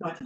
Right.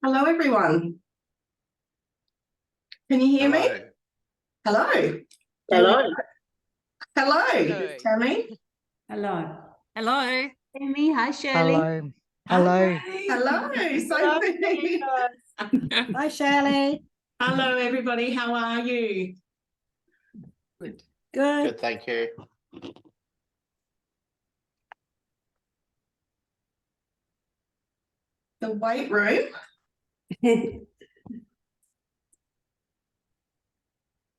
Hello, everyone. Can you hear me? Hello. Hello. Hello, Tammy. Hello. Hello. Amy, hi Shirley. Hello. Hello. Hello, Sophie. Hi Shirley. Hello, everybody. How are you? Good. Good, thank you. The weight room.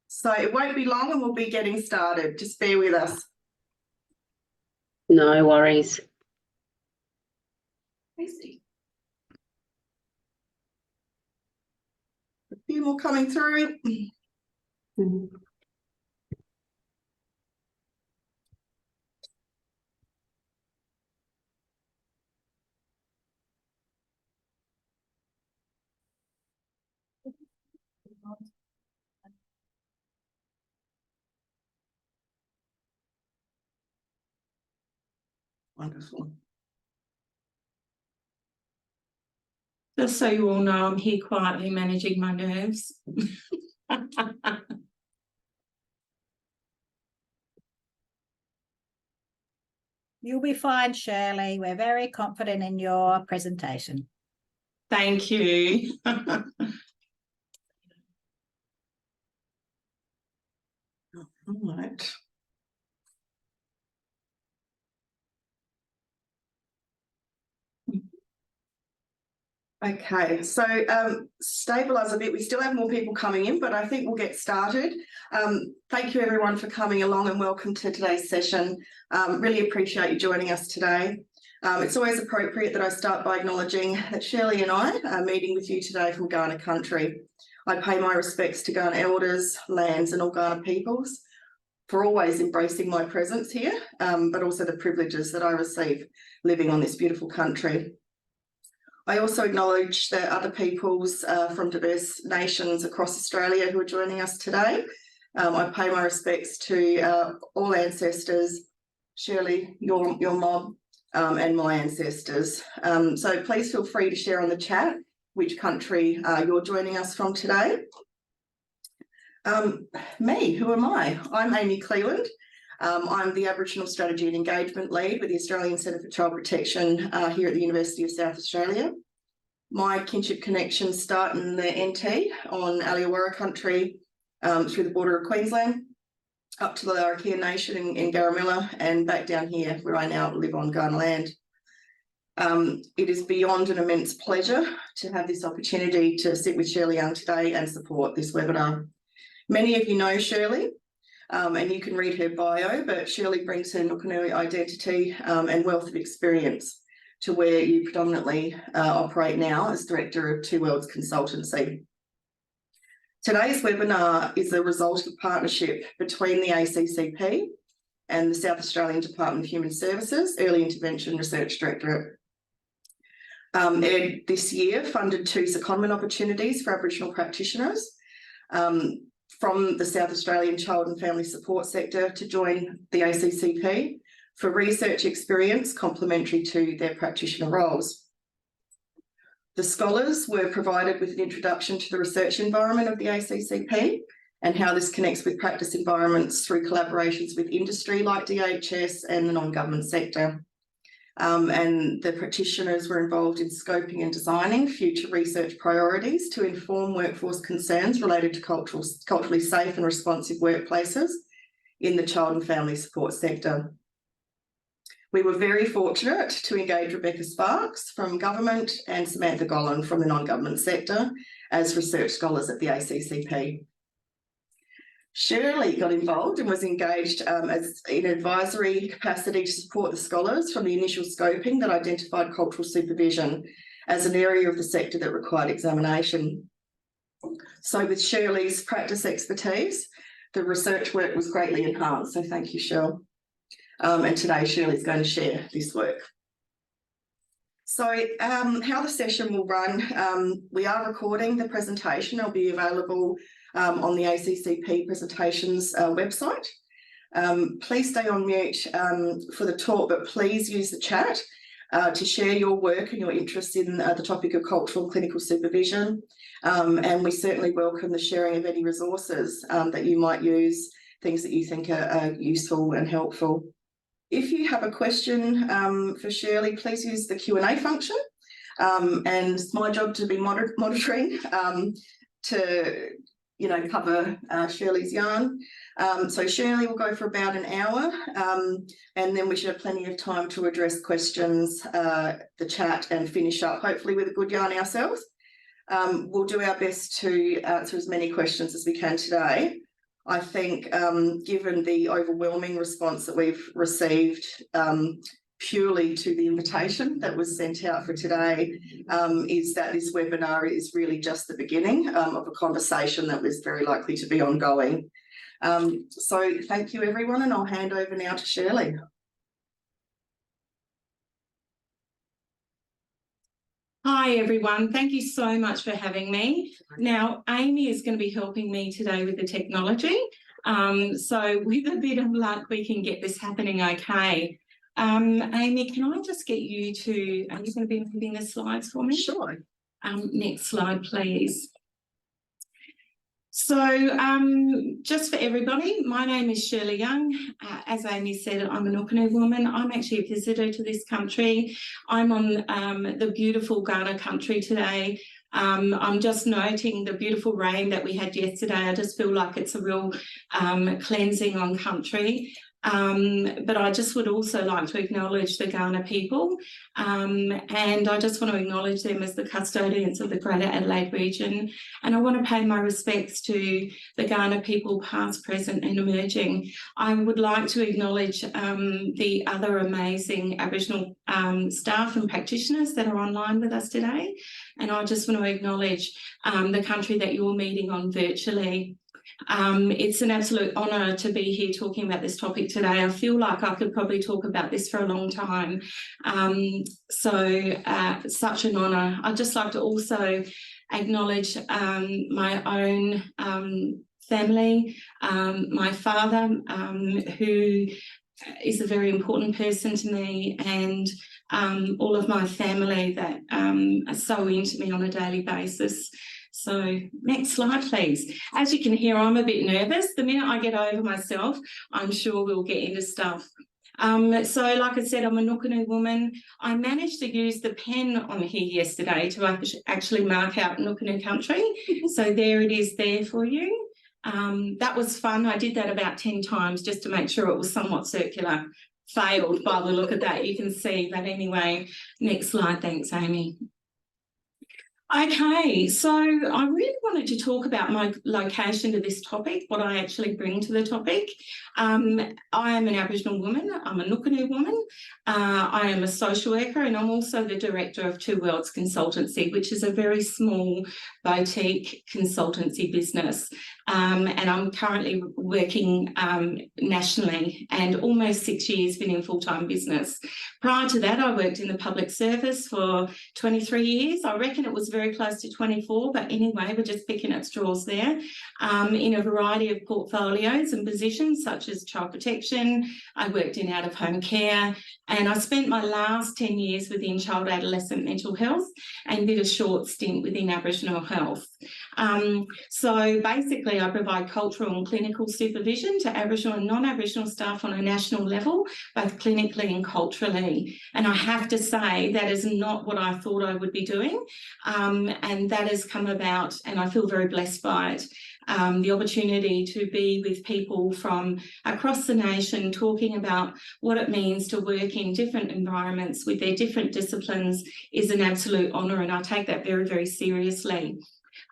So it won't be long and we'll be getting started. Just bear with us. No worries. Easy. A few more coming through. Wonderful. Just so you all know, I'm here quietly managing my nerves. You'll be fine, Shirley. We're very confident in your presentation. Thank you. All right. Okay, so stabilise a bit. We still have more people coming in, but I think we'll get started. Thank you everyone for coming along and welcome to today's session. Really appreciate you joining us today. It's always appropriate that I start by acknowledging that Shirley and I are meeting with you today from Kaurna country. I pay my respects to Kaurna elders, lands and all Kaurna peoples for always embracing my presence here, but also the privileges that I receive living on this beautiful country. I also acknowledge the other peoples from diverse nations across Australia who are joining us today. I pay my respects to all ancestors, Shirley, your mob, and my ancestors. So please feel free to share on the chat which country you're joining us from today. Who am I? I'm Amy Cleland. I'm the Aboriginal Strategy and Engagement Lead with the Australian Centre for Child Protection here at the University of South Australia. My kinship connections start in the NT on Aliawara country through the border of Queensland, up to the Larrakia Nation in Garamilla and back down here where I now live on Kaurna land. It is beyond an immense pleasure to have this opportunity to sit with Shirley Young today and support this webinar. Many of you know Shirley, and you can read her bio, but Shirley brings her Nukunu identity and wealth of experience to where you predominantly operate now as Director of Two Worlds Consultancy. Today's webinar is a result of a partnership between the ACCP and the South Australian Department of Human Services Early Intervention Research Directorate. ED this year funded 2 secondment opportunities for Aboriginal practitioners from the South Australian Child and Family Support sector to join the ACCP for research experience complementary to their practitioner roles. The scholars were provided with an introduction to the research environment of the ACCP and how this connects with practice environments through collaborations with industry like DHS and the non-government sector. And the practitioners were involved in scoping and designing future research priorities to inform workforce concerns related to culturally safe and responsive workplaces in the child and family support sector. We were very fortunate to engage Rebecca Sparks from government and Samantha Gollan from the non-government sector as research scholars at the ACCP. Shirley got involved and was engaged as in advisory capacity to support the scholars from the initial scoping that identified cultural supervision as an area of the sector that required examination. So with Shirley's practice expertise, the research work was greatly enhanced. So thank you, Shirley. And today Shirley's going to share this work. So how the session will run, we are recording the presentation. It'll be available on the ACCP presentations website. Please stay on mute for the talk, but please use the chat to share your work and your interest in the topic of cultural and clinical supervision. And we certainly welcome the sharing of any resources that you might use, things that you think are useful and helpful. If you have a question for Shirley, please use the Q&A function. And it's my job to be monitoring to cover Shirley's yarn. So Shirley will go for about an hour, and then we should have plenty of time to address questions, the chat, and finish up hopefully with a good yarn ourselves. We'll do our best to answer as many questions as we can today. I think given the overwhelming response that we've received purely to the invitation that was sent out for today, is that this webinar is really just the beginning of a conversation that was very likely to be ongoing. So thank you, everyone, and I'll hand over now to Shirley. Hi, everyone. Thank you so much for having me. Now, Amy is going to be helping me today with the technology. So with a bit of luck, we can get this happening okay. Amy, can I just get you to, are you going to be moving the slides for me? Sure. Next slide, please. So just for everybody, my name is Shirley Young. As Amy said, I'm a Nukunu woman. I'm actually a visitor to this country. I'm on the beautiful Ghana country today. I'm just noting the beautiful rain that we had yesterday. I just feel like it's a real cleansing on country. But I just would also like to acknowledge the Ghana people, and I just want to acknowledge them as the custodians of the Greater Adelaide region. And I want to pay my respects to the Ghana people, past, present and emerging. I would like to acknowledge the other amazing Aboriginal staff and practitioners that are online with us today. And I just want to acknowledge the country that you're meeting on virtually. It's an absolute honour to be here talking about this topic today. I feel like I could probably talk about this for a long time. Such an honour. I'd just like to also acknowledge my own family, my father, who is a very important person to me, and all of my family that are so into me on a daily basis. So next slide, please. As you can hear, I'm a bit nervous. The minute I get over myself, I'm sure we'll get into stuff. So like I said, I'm a Nukunu woman. I managed to use the pen on here yesterday to actually mark out Nukunu country. So there it is there for you. That was fun. I did that about 10 times just to make sure it was somewhat circular. Failed by the look of that, you can see. But anyway, next slide. Thanks, Amy. Okay, so I really wanted to talk about my location to this topic, what I actually bring to the topic. I am an Aboriginal woman, I'm a Nukunu woman, I am a social worker, and I'm also the director of Two Worlds Consultancy, which is a very small boutique consultancy business. And I'm currently working nationally, and almost 6 years been in full-time business. Prior to that, I worked in the public service for 23 years. I reckon it was very close to 24, but anyway, we're just picking at straws there, in a variety of portfolios and positions such as child protection. I worked in out-of-home care, and I spent my last 10 years within child adolescent mental health and did a short stint within Aboriginal health. So basically, I provide cultural and clinical supervision to Aboriginal and non-Aboriginal staff on a national level, both clinically and culturally. And I have to say that is not what I thought I would be doing. And that has come about, and I feel very blessed by it. The opportunity to be with people from across the nation talking about what it means to work in different environments with their different disciplines is an absolute honour, and I take that very, very seriously.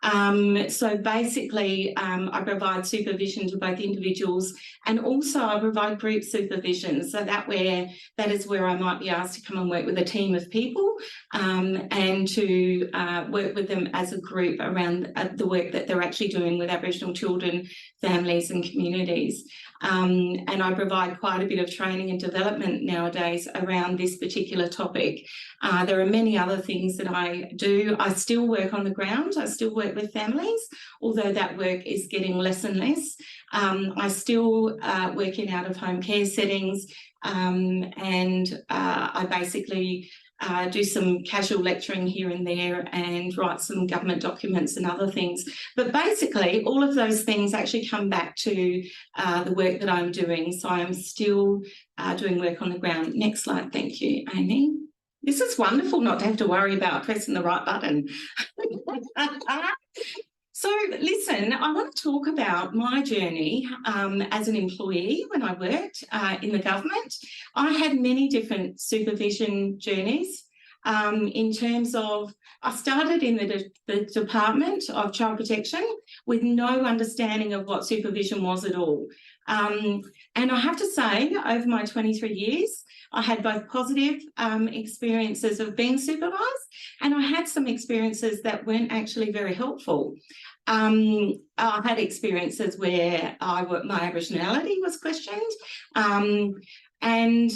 So basically, I provide supervision to both individuals, and also I provide group supervision. So that is where I might be asked to come and work with a team of people, and to work with them as a group around the work that they're actually doing with Aboriginal children, families and communities. And I provide quite a bit of training and development nowadays around this particular topic. There are many other things that I do. I still work on the ground. I still work with families, although that work is getting less and less. I still work in out-of-home care settings, and I basically do some casual lecturing here and there and write some government documents and other things. But basically, all of those things actually come back to the work that I'm doing. So I'm still doing work on the ground. Next slide. Thank you, Amy. This is wonderful not to have to worry about pressing the right button. So listen, I want to talk about my journey as an employee when I worked in the government. I had many different supervision journeys in terms of, I started in the Department of Child Protection with no understanding of what supervision was at all. And I have to say, over my 23 years, I had both positive experiences of being supervised, and I had some experiences that weren't actually very helpful. I had experiences where my Aboriginality was questioned, and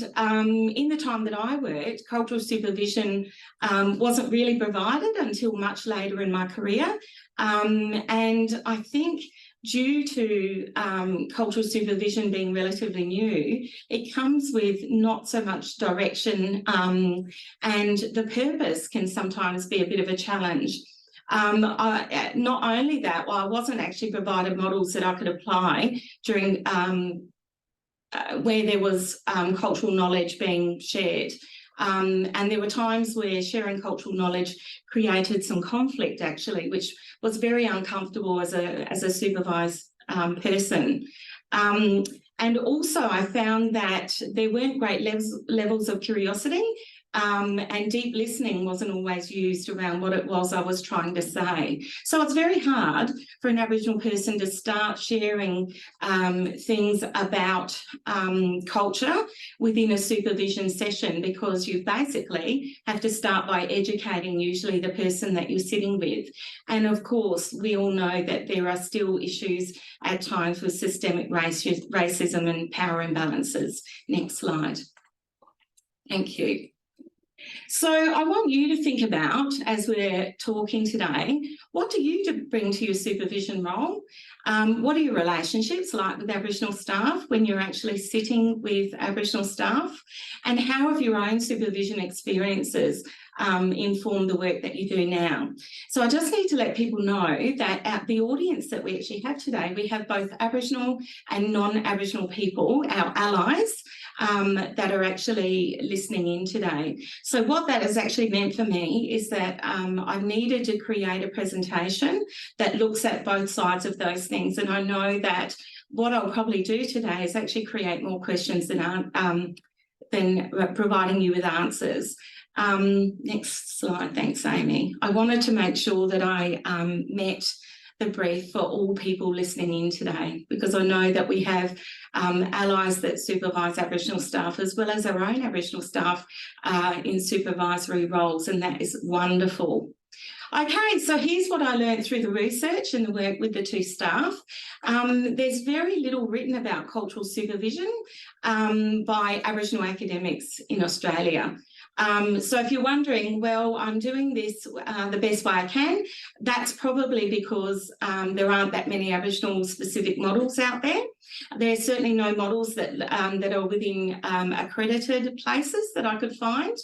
in the time that I worked, cultural supervision wasn't really provided until much later in my career. And I think due to cultural supervision being relatively new, it comes with not so much direction, and the purpose can sometimes be a bit of a challenge. Not only that, I wasn't actually provided models that I could apply during where there was cultural knowledge being shared. And there were times where sharing cultural knowledge created some conflict, actually, which was very uncomfortable as a supervised person. And also I found that there weren't great levels of curiosity, and deep listening wasn't always used around what it was I was trying to say. So it's very hard for an Aboriginal person to start sharing things about culture within a supervision session, because you basically have to start by educating usually the person that you're sitting with. And of course, we all know that there are still issues at times with systemic racism and power imbalances. Next slide. Thank you. So I want you to think about, as we're talking today, what do you bring to your supervision role? What are your relationships like with Aboriginal staff when you're actually sitting with Aboriginal staff? And how have your own supervision experiences informed the work that you do now? So I just need to let people know that at the audience that we actually have today, we have both Aboriginal and non-Aboriginal people, our allies, that are actually listening in today. So what that has actually meant for me is that I needed to create a presentation that looks at both sides of those things. And I know that what I'll probably do today is actually create more questions than providing you with answers. Next slide, thanks, Amy. I wanted to make sure that I met the brief for all people listening in today, because I know that we have allies that supervise Aboriginal staff as well as our own Aboriginal staff in supervisory roles, and that is wonderful. Okay, so here's what I learned through the research and the work with the two staff. There's very little written about cultural supervision by Aboriginal academics in Australia. So if you're wondering, well, I'm doing this the best way I can, that's probably because there aren't that many Aboriginal specific models out there. There's certainly no models that, that are within accredited places that I could find.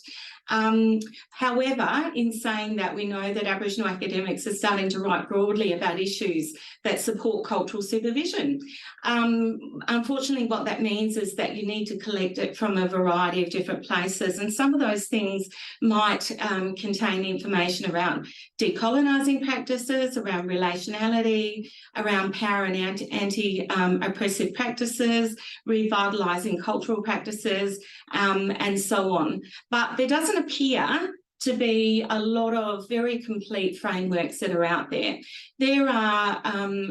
However, in saying that, we know that Aboriginal academics are starting to write broadly about issues that support cultural supervision. Unfortunately, what that means is that you need to collect it from a variety of different places, and some of those things might contain information around decolonising practices, around relationality, around power and anti-oppressive practices, revitalising cultural practices, and so on. But there doesn't appear to be a lot of very complete frameworks that are out there. There are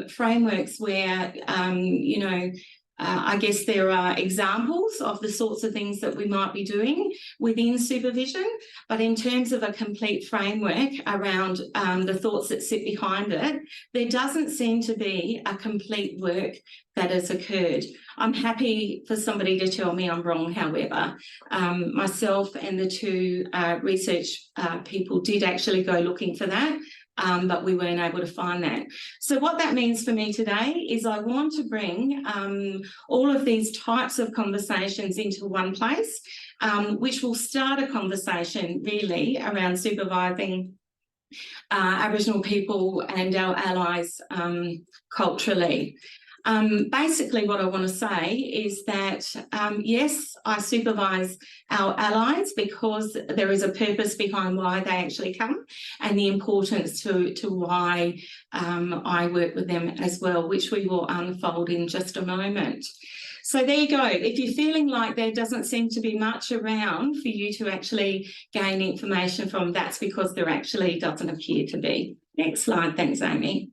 frameworks where, you know, I guess there are examples of the sorts of things that we might be doing within supervision, but in terms of a complete framework around the thoughts that sit behind it, there doesn't seem to be a complete work that has occurred. I'm happy for somebody to tell me I'm wrong, however. Myself and the two research people did actually go looking for that, but we weren't able to find that. So what that means for me today is I want to bring all of these types of conversations into one place, which will start a conversation really around supervising Aboriginal people and our allies culturally. Basically, what I want to say is that, yes, I supervise our allies because there is a purpose behind why they actually come, and the importance to why I work with them as well, which we will unfold in just a moment. So there you go. If you're feeling like there doesn't seem to be much around for you to actually gain information from, that's because there actually doesn't appear to be. Next slide. Thanks, Amy.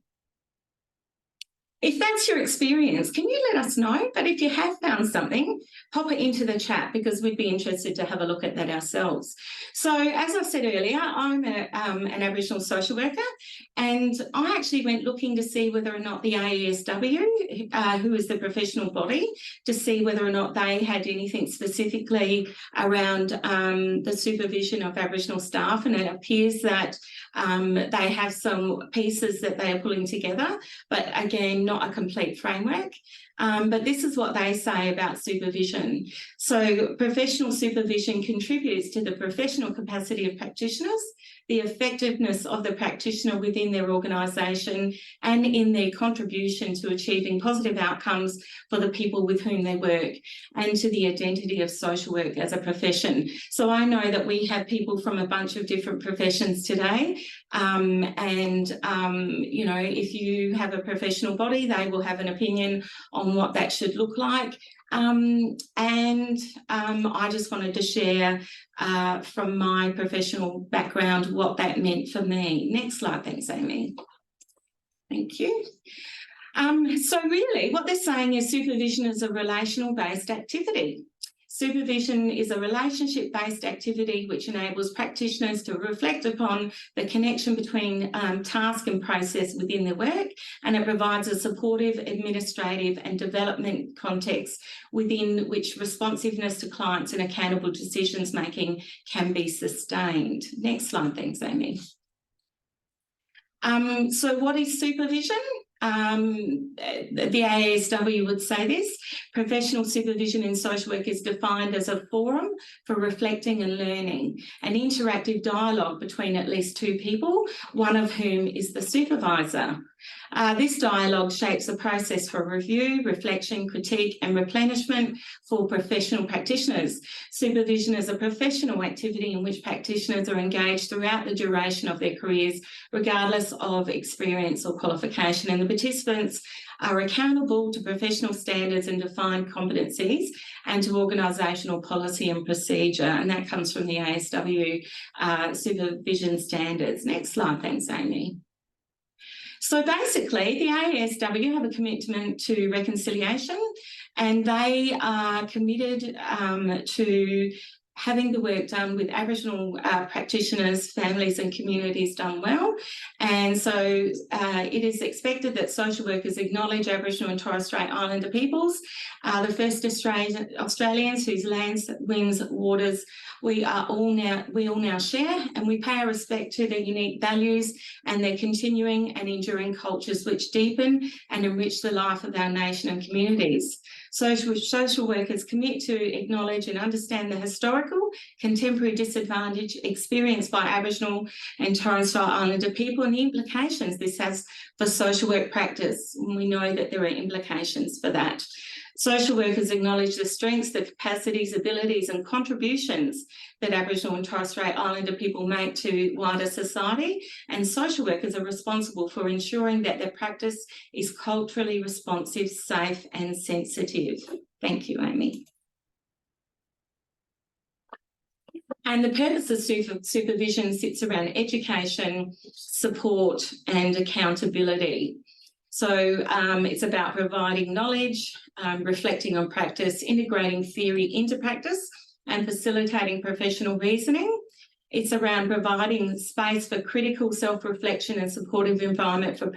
If that's your experience, can you let us know? But if you have found something, pop it into the chat, because we'd be interested to have a look at that ourselves. So as I said earlier, I'm an Aboriginal social worker, and I actually went looking to see whether or not the AESW, who is the professional body, to see whether or not they had anything specifically around the supervision of Aboriginal staff, and it appears that they have some pieces that they are pulling together, but again, not a complete framework. But this is what they say about supervision. So professional supervision contributes to the professional capacity of practitioners, the effectiveness of the practitioner within their organisation, and in their contribution to achieving positive outcomes for the people with whom they work, and to the identity of social work as a profession. So I know that we have people from a bunch of different professions today, you know, if you have a professional body, they will have an opinion on what that should look like. I just wanted to share from my professional background what that meant for me. Next slide, thanks, Amy. Thank you. So really what they're saying is supervision is a relational-based activity. Supervision is a relationship-based activity which enables practitioners to reflect upon the connection between task and process within their work, and it provides a supportive, administrative and development context within which responsiveness to clients and accountable decisions making can be sustained. Next slide, thanks, Amy. So what is supervision? The AESW would say this: professional supervision in social work is defined as a forum for reflecting and learning, an interactive dialogue between at least two people, one of whom is the supervisor. This dialogue shapes a process for review, reflection, critique and replenishment for professional practitioners. Supervision is a professional activity in which practitioners are engaged throughout the duration of their careers, regardless of experience or qualification, and the participants are accountable to professional standards and defined competencies and to organisational policy and procedure, and that comes from the ASW supervision standards. Next slide, thanks Amy. So basically, the ASW have a commitment to reconciliation, and they are committed to having the work done with Aboriginal practitioners, families and communities done well. And so it is expected that social workers acknowledge Aboriginal and Torres Strait Islander peoples, the first Australians whose lands, winds, waters we all now share, and we pay our respect to their unique values and their continuing and enduring cultures which deepen and enrich the life of our nation and communities. Social workers commit to acknowledge and understand the historical, contemporary disadvantage experienced by Aboriginal and Torres Strait Islander people and the implications this has for social work practice. And we know that there are implications for that. Social workers acknowledge the strengths, the capacities, abilities and contributions that Aboriginal and Torres Strait Islander people make to wider society, and social workers are responsible for ensuring that their practice is culturally responsive, safe and sensitive. Thank you, Amy. And the purpose of supervision sits around education, support and accountability. So it's about providing knowledge, reflecting on practice, integrating theory into practice and facilitating professional reasoning. It's around providing space for critical self-reflection and supportive environment for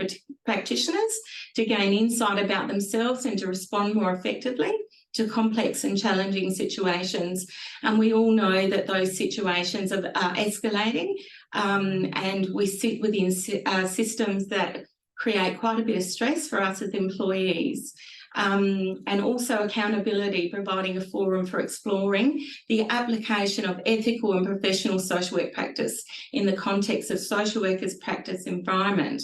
practitioners to gain insight about themselves and to respond more effectively to complex and challenging situations. And we all know that those situations are escalating, and we sit within systems that create quite a bit of stress for us as employees. And also accountability, providing a forum for exploring the application of ethical and professional social work practice in the context of social workers' practice environment.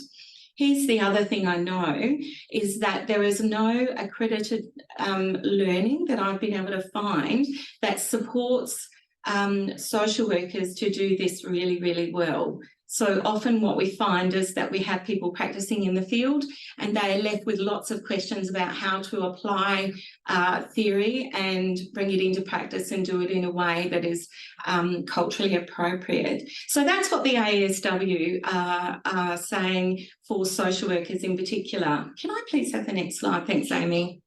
Here's the other thing I know, is that there is no accredited learning that I've been able to find that supports social workers to do this really, really well. So often what we find is that we have people practicing in the field and they are left with lots of questions about how to apply theory and bring it into practice and do it in a way that is culturally appropriate. So that's what the ASW are saying for social workers in particular. Can I please have the next slide? Thanks, Amy.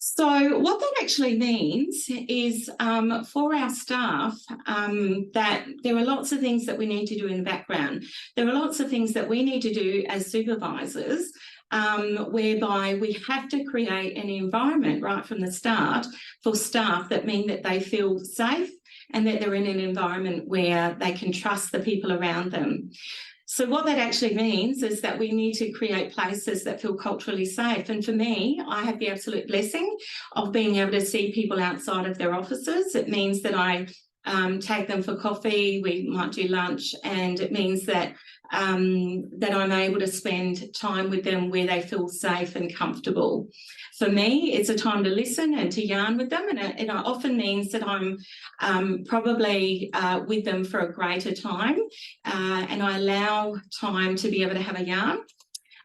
So what that actually means is for our staff that there are lots of things that we need to do in the background. There are lots of things that we need to do as supervisors whereby we have to create an environment right from the start for staff that mean that they feel safe and that they're in an environment where they can trust the people around them. So what that actually means is that we need to create places that feel culturally safe. And for me, I have the absolute blessing of being able to see people outside of their offices. It means that I take them for coffee, we might do lunch, and it means that that I'm able to spend time with them where they feel safe and comfortable. For me, it's a time to listen and to yarn with them, and it often means that I'm probably with them for a greater time, and I allow time to be able to have a yarn.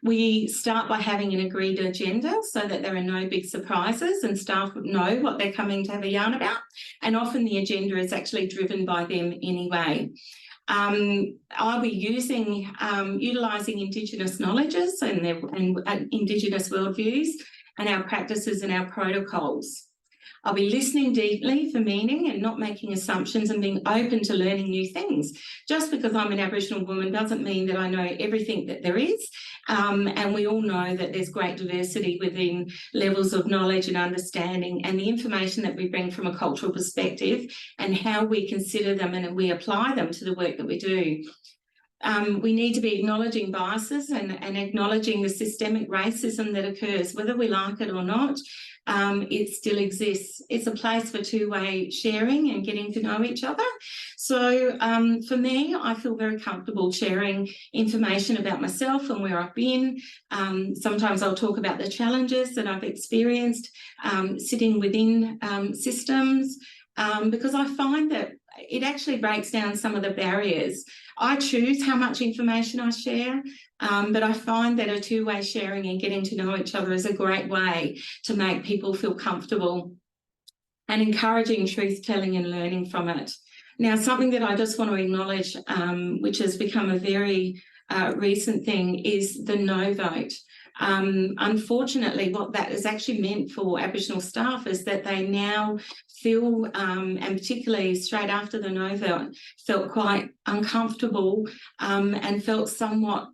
We start by having an agreed agenda so that there are no big surprises and staff know what they're coming to have a yarn about, and often the agenda is actually driven by them anyway. I'll be utilising Indigenous knowledges and Indigenous worldviews and our practices and our protocols. I'll be listening deeply for meaning and not making assumptions and being open to learning new things. Just because I'm an Aboriginal woman doesn't mean that I know everything that there is. And we all know that there's great diversity within levels of knowledge and understanding, and the information that we bring from a cultural perspective and how we consider them and we apply them to the work that we do. we need to be acknowledging biases and acknowledging the systemic racism that occurs, whether we like it or not. It still exists. It's a place for two-way sharing and getting to know each other. So for me, I feel very comfortable sharing information about myself and where I've been. Sometimes I'll talk about the challenges that I've experienced sitting within systems, because I find that it actually breaks down some of the barriers. I choose how much information I share, but I find that a two-way sharing and getting to know each other is a great way to make people feel comfortable and encouraging truth-telling and learning from it. Now, something that I just want to acknowledge, which has become a very recent thing, is the no vote. Unfortunately, what that has actually meant for Aboriginal staff is that they now feel, and particularly straight after the no vote, felt quite uncomfortable and felt somewhat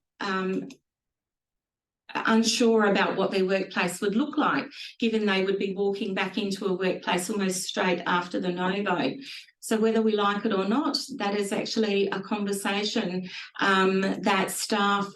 unsure about what their workplace would look like, given they would be walking back into a workplace almost straight after the no vote. So whether we like it or not, that is actually a conversation that staff,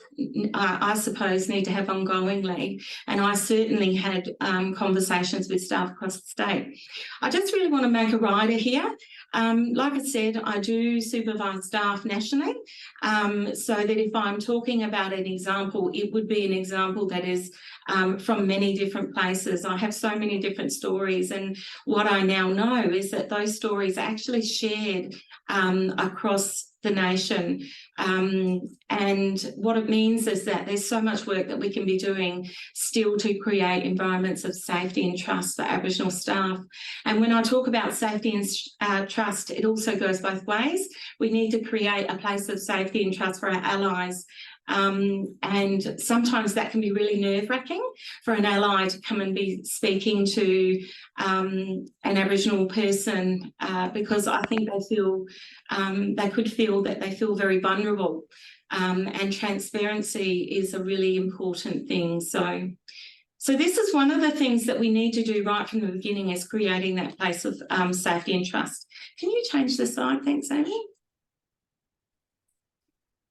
I suppose, need to have ongoingly. And I certainly had conversations with staff across the state. I just really want to make a rider here. Like I said, I do supervise staff nationally, so that if I'm talking about an example, it would be an example that is from many different places. I have so many different stories, and what I now know is that those stories are actually shared across the nation. And what it means is that there's so much work that we can be doing still to create environments of safety and trust for Aboriginal staff. And when I talk about safety and trust, it also goes both ways. We need to create a place of safety and trust for our allies. And sometimes that can be really nerve-wracking for an ally to come and be speaking to an Aboriginal person, because I think they feel they could feel that they feel very vulnerable, and transparency is a really important thing. So this is one of the things that we need to do right from the beginning, is creating that place of safety and trust. Can you change the slide? Thanks, Amy.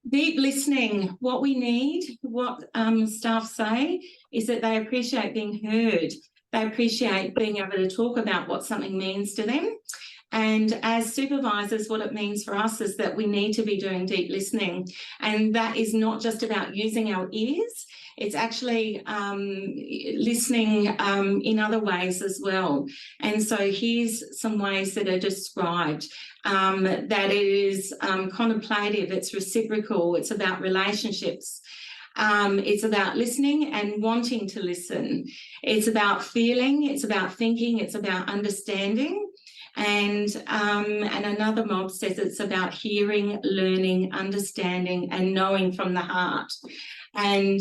Deep listening. What we need, what staff say, is that they appreciate being heard. They appreciate being able to talk about what something means to them. And as supervisors, what it means for us is that we need to be doing deep listening. And that is not just about using our ears. It's actually listening in other ways as well. And so here's some ways that are described. That it is contemplative, it's reciprocal, it's about relationships. It's about listening and wanting to listen. It's about feeling, it's about thinking, it's about understanding. And another mob says it's about hearing, learning, understanding, and knowing from the heart. And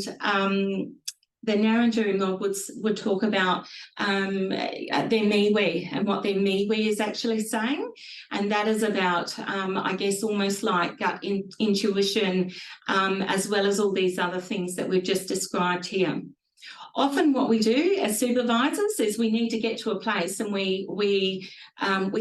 the Narrandjeri mob would talk about their miwi and what their miwi is actually saying. And that is about, I guess, almost like gut intuition, as well as all these other things that we've just described here. Often what we do as supervisors is we need to get to a place and we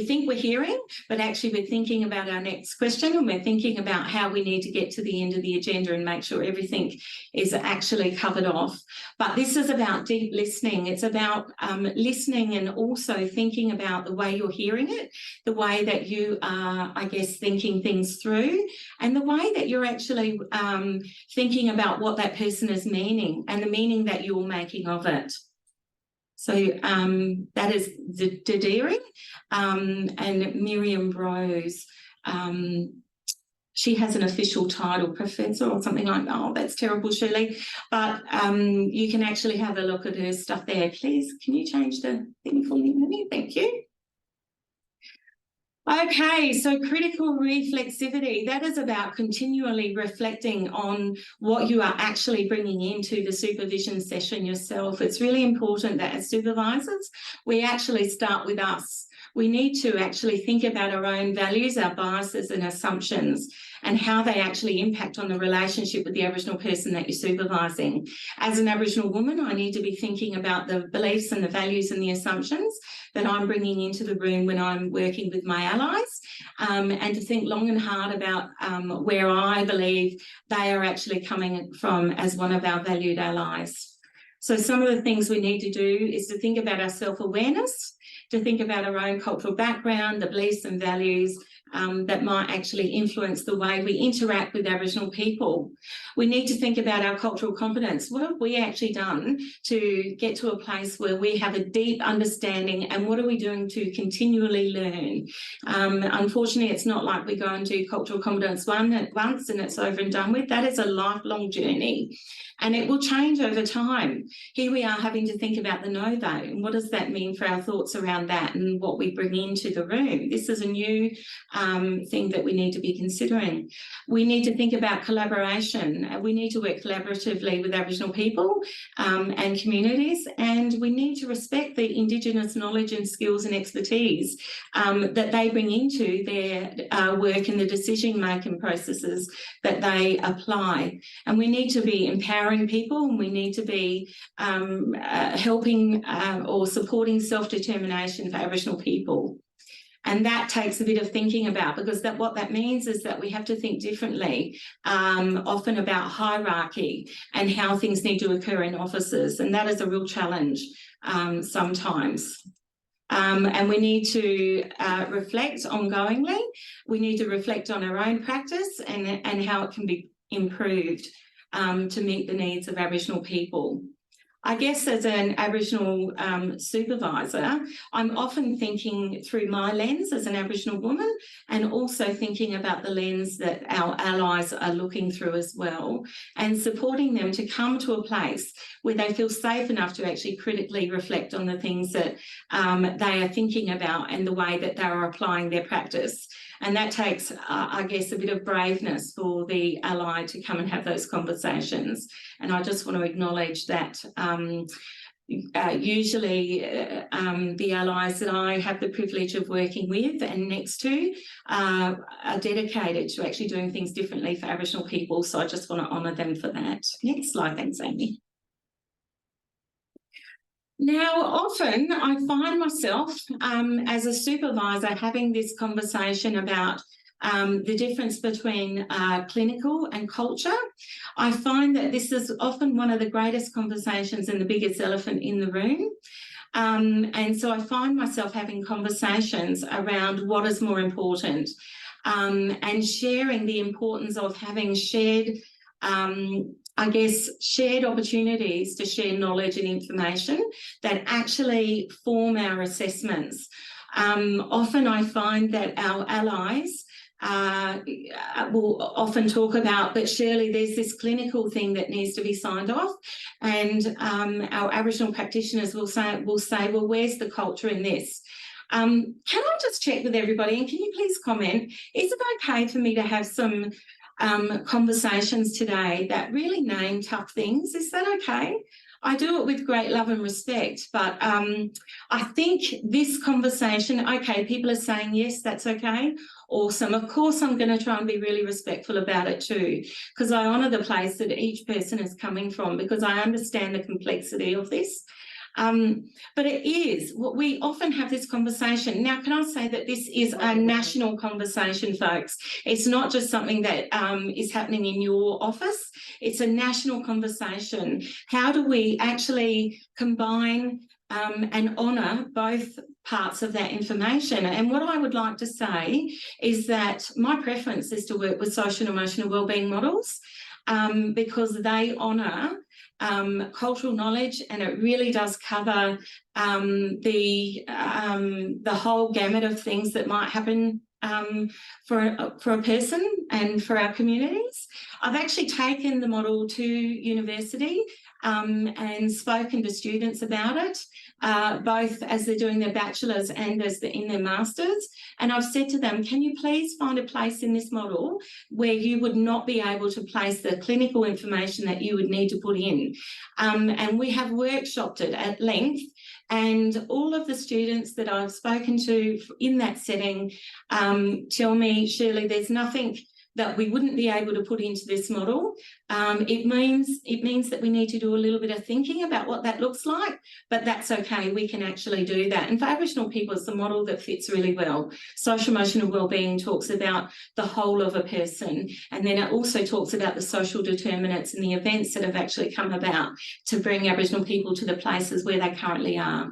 think we're hearing, but actually we're thinking about our next question, and we're thinking about how we need to get to the end of the agenda and make sure everything is actually covered off. But this is about deep listening. It's about listening and also thinking about the way you're hearing it, the way that you are, I guess, thinking things through, and the way that you're actually thinking about what that person is meaning and the meaning that you're making of it. So that is the Dediri, and Miriam Rose. She has an official title, professor or something like that. Oh, that's terrible, Shirley. But you can actually have a look at her stuff there. Please, can you change the thing for me? Thank you. Okay, so critical reflexivity, that is about continually reflecting on what you are actually bringing into the supervision session yourself. It's really important that as supervisors, we actually start with us. We need to actually think about our own values, our biases and assumptions, and how they actually impact on the relationship with the Aboriginal person that you're supervising. As an Aboriginal woman, I need to be thinking about the beliefs and the values and the assumptions that I'm bringing into the room when I'm working with my allies, and to think long and hard about where I believe they are actually coming from as one of our valued allies. So some of the things we need to do is to think about our self-awareness, to think about our own cultural background, the beliefs and values that might actually influence the way we interact with Aboriginal people. We need to think about our cultural competence. What have we actually done to get to a place where we have a deep understanding, and what are we doing to continually learn? Unfortunately, it's not like we go and do cultural competence once and it's over and done with. That is a lifelong journey, and it will change over time. Here we are having to think about the novo, and what does that mean for our thoughts around that and what we bring into the room? This is a new thing that we need to be considering. We need to think about collaboration. We need to work collaboratively with Aboriginal people and communities, and we need to respect the Indigenous knowledge and skills and expertise that they bring into their work and the decision-making processes that they apply. And we need to be empowering people, and we need to be helping or supporting self-determination for Aboriginal people. And that takes a bit of thinking about, because what that means is that we have to think differently, often about hierarchy and how things need to occur in offices. And that is a real challenge sometimes. And we need to reflect ongoingly. We need to reflect on our own practice and how it can be improved to meet the needs of Aboriginal people. I guess as an Aboriginal supervisor, I'm often thinking through my lens as an Aboriginal woman, and also thinking about the lens that our allies are looking through as well, and supporting them to come to a place where they feel safe enough to actually critically reflect on the things that they are thinking about and the way that they are applying their practice. And that takes, I guess, a bit of braveness for the ally to come and have those conversations. And I just want to acknowledge that usually the allies that I have the privilege of working with and next to are dedicated to actually doing things differently for Aboriginal people. So I just want to honour them for that. Next slide, thanks, Amy. Now, often I find myself as a supervisor having this conversation about the difference between clinical and culture. I find that this is often one of the greatest conversations and the biggest elephant in the room. And so I find myself having conversations around what is more important, and sharing the importance of having shared I guess, shared opportunities to share knowledge and information that actually form our assessments. Often I find that our allies will often talk about, but Shirley, there's this clinical thing that needs to be signed off, and our Aboriginal practitioners will say, well, where's the culture in this? Can I just check with everybody, and can you please comment, is it okay for me to have some conversations today that really name tough things? Is that okay? I do it with great love and respect, but I think this conversation, okay, people are saying yes, that's okay, awesome. Of course, I'm going to try and be really respectful about it too, because I honour the place that each person is coming from, because I understand the complexity of this. But it is, we often have this conversation. Now, can I say that this is a national conversation, folks? It's not just something that is happening in your office. It's a national conversation. How do we actually combine and honour both parts of that information? And what I would like to say is that my preference is to work with social and emotional wellbeing models, because they honour cultural knowledge, and it really does cover the whole gamut of things that might happen for a person and for our communities. I've actually taken the model to university and spoken to students about it, both as they're doing their bachelor's and as they're in their master's. And I've said to them, can you please find a place in this model where you would not be able to place the clinical information that you would need to put in? And we have workshopped it at length. And all of the students that I've spoken to in that setting tell me, Shirley, there's nothing that we wouldn't be able to put into this model. It means that we need to do a little bit of thinking about what that looks like, but that's okay. We can actually do that. And for Aboriginal people, it's the model that fits really well. Social emotional wellbeing talks about the whole of a person, and then it also talks about the social determinants and the events that have actually come about to bring Aboriginal people to the places where they currently are.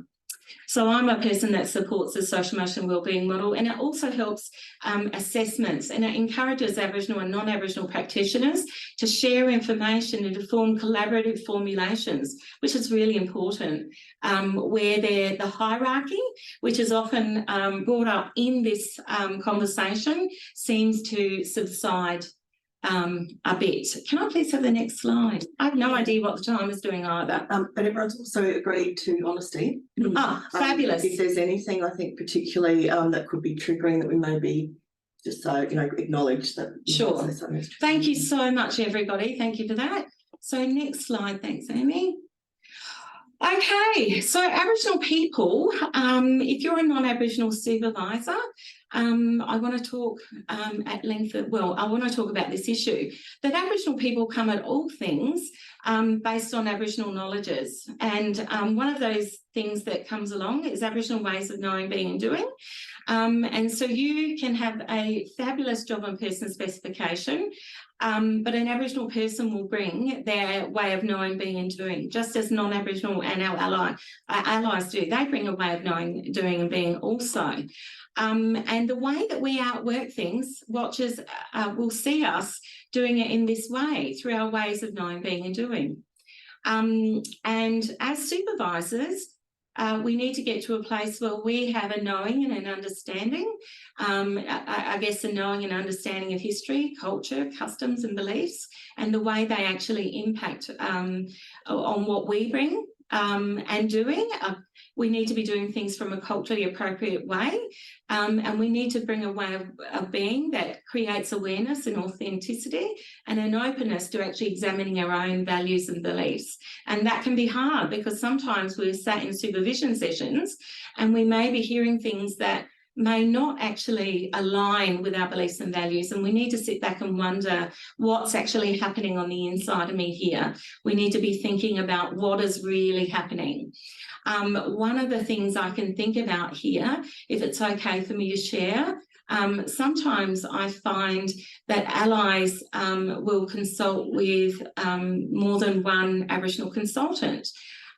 So I'm a person that supports the social emotional wellbeing model, and it also helps assessments, and it encourages Aboriginal and non-Aboriginal practitioners to share information and to form collaborative formulations, which is really important, where the hierarchy, which is often brought up in this conversation, seems to subside a bit. Can I please have the next slide? I have no idea what the time is doing either. But everyone's also agreed to honesty. Fabulous. If there's anything, I think, particularly that could be triggering, that we maybe just acknowledge that. Sure. Thank you so much, everybody. Thank you for that. So next slide. Thanks, Amy. Okay, so Aboriginal people, if you're a non-Aboriginal supervisor, I want to talk at length, I want to talk about this issue, that Aboriginal people come at all things based on Aboriginal knowledges. And one of those things that comes along is Aboriginal ways of knowing, being and doing. And so you can have a fabulous job and person specification, but an Aboriginal person will bring their way of knowing, being and doing, just as non-Aboriginal and our allies do. They bring a way of knowing, doing and being also. And the way that we outwork things, watchers will see us doing it in this way, through our ways of knowing, being and doing. And as supervisors, we need to get to a place where we have a knowing and an understanding, I guess a knowing and understanding of history, culture, customs and beliefs, and the way they actually impact on what we bring and doing. We need to be doing things from a culturally appropriate way, and we need to bring a way of being that creates awareness and authenticity and an openness to actually examining our own values and beliefs. And that can be hard, because sometimes we're sat in supervision sessions and we may be hearing things that may not actually align with our beliefs and values, and we need to sit back and wonder what's actually happening on the inside of me here. We need to be thinking about what is really happening. One of the things I can think about here, if it's okay for me to share, sometimes I find that allies will consult with more than one Aboriginal consultant.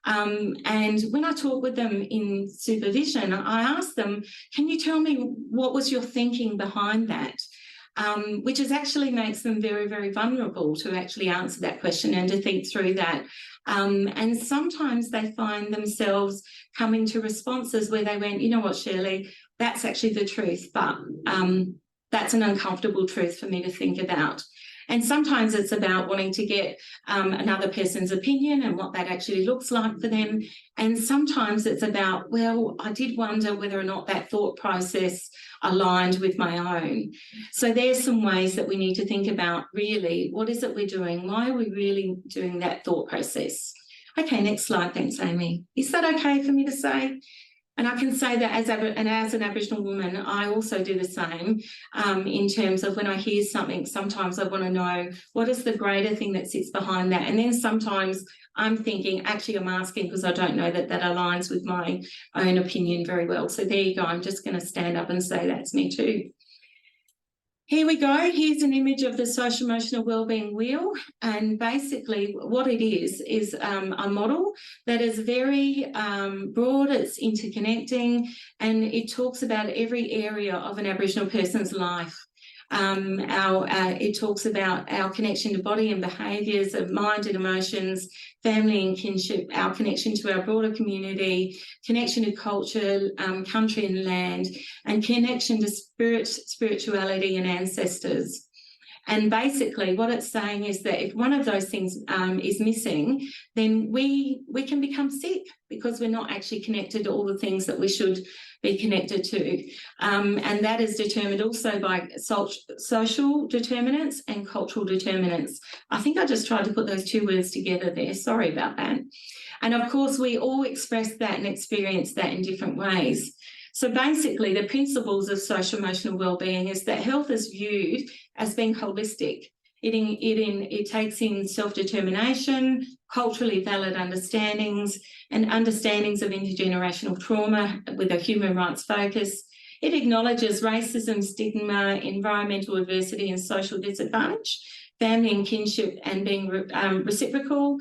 And when I talk with them in supervision, I ask them, can you tell me what was your thinking behind that? Which actually makes them very, very vulnerable to actually answer that question and to think through that. And sometimes they find themselves coming to responses where they went, you know what, Shirley, that's actually the truth, but that's an uncomfortable truth for me to think about. And sometimes it's about wanting to get another person's opinion and what that actually looks like for them. And sometimes it's about, well, I did wonder whether or not that thought process aligned with my own. So there's some ways that we need to think about, really, what is it we're doing? Why are we really doing that thought process? Okay, next slide. Thanks, Amy. Is that okay for me to say? And I can say that as an Aboriginal woman, I also do the same in terms of when I hear something, sometimes I want to know what is the greater thing that sits behind that. And then sometimes I'm thinking, actually, I'm asking because I don't know that that aligns with my own opinion very well. So there you go. I'm just going to stand up and say that's me too. Here we go. Here's an image of the social emotional wellbeing wheel. And basically what it is a model that is very broad, it's interconnecting, and it talks about every area of an Aboriginal person's life. It talks about our connection to body and behaviours, of mind and emotions, family and kinship, our connection to our broader community, connection to culture, country and land, and connection to spirit, spirituality and ancestors. And basically what it's saying is that if one of those things is missing, then we can become sick because we're not actually connected to all the things that we should be connected to. And that is determined also by social determinants and cultural determinants. I think I just tried to put those two words together there. Sorry about that. And of course, we all express that and experience that in different ways. So basically, the principles of social emotional wellbeing is that health is viewed as being holistic. It takes in self-determination, culturally valid understandings, and understandings of intergenerational trauma with a human rights focus. It acknowledges racism, stigma, environmental adversity and social disadvantage, family and kinship and being reciprocal,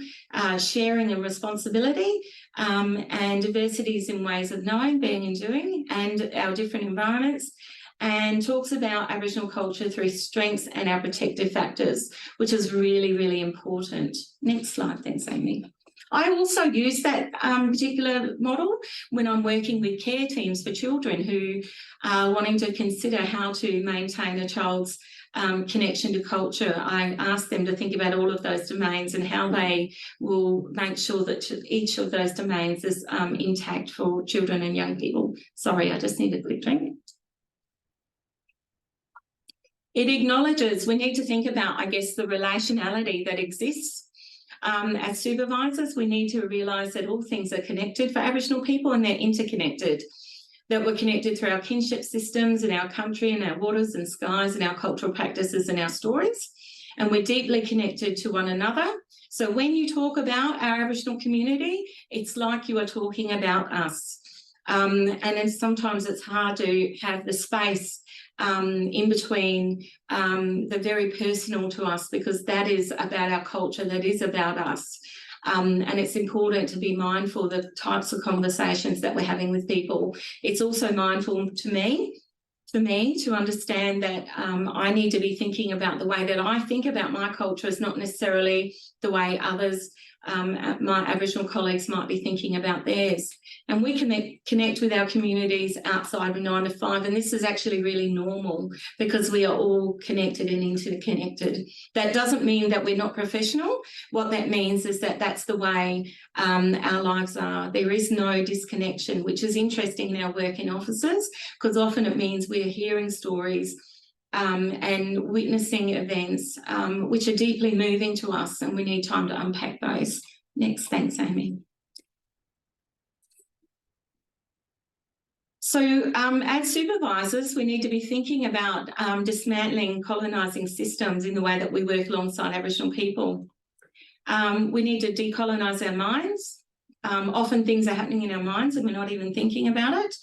sharing and responsibility, and diversities in ways of knowing, being and doing, and our different environments, and talks about Aboriginal culture through strengths and our protective factors, which is really, really important. Next slide, thanks, Amy. I also use that particular model when I'm working with care teams for children who are wanting to consider how to maintain a child's connection to culture. I ask them to think about all of those domains and how they will make sure that each of those domains is intact for children and young people. Sorry, I just need a quick drink. It acknowledges we need to think about, I guess, the relationality that exists. As supervisors, we need to realise that all things are connected for Aboriginal people and they're interconnected, that we're connected through our kinship systems in our country and our waters and skies and our cultural practices and our stories, and we're deeply connected to one another. So when you talk about our Aboriginal community, it's like you are talking about us. And then sometimes it's hard to have the space in between the very personal to us, because that is about our culture, that is about us. And it's important to be mindful of the types of conversations that we're having with people. It's also mindful for me to understand that I need to be thinking about the way that I think about my culture is not necessarily the way others, my Aboriginal colleagues, might be thinking about theirs. And we connect with our communities outside of 9 to 5, and this is actually really normal because we are all connected and interconnected. That doesn't mean that we're not professional. What that means is that that's the way our lives are. There is no disconnection, which is interesting in our work in offices, because often it means we're hearing stories and witnessing events which are deeply moving to us, and we need time to unpack those. Next, thanks, Amy. So as supervisors, we need to be thinking about dismantling colonising systems in the way that we work alongside Aboriginal people. We need to decolonise our minds. Often things are happening in our minds and we're not even thinking about it,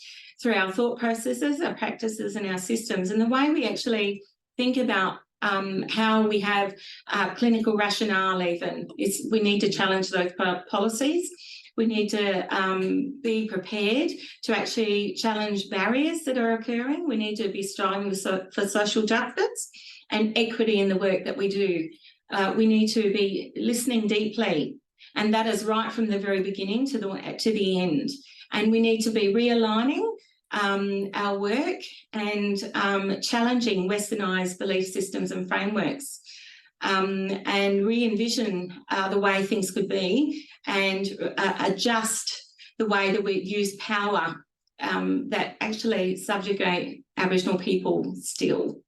through our thought processes, our practices and our systems, and the way we actually think about how we have clinical rationale even. We need to challenge those policies. We need to be prepared to actually challenge barriers that are occurring. We need to be striving for social justice and equity in the work that we do. We need to be listening deeply, and that is right from the very beginning to the end. And we need to be realigning our work and challenging westernised belief systems and frameworks, and re-envision the way things could be, and adjust the way that we use power that actually subjugate Aboriginal people still.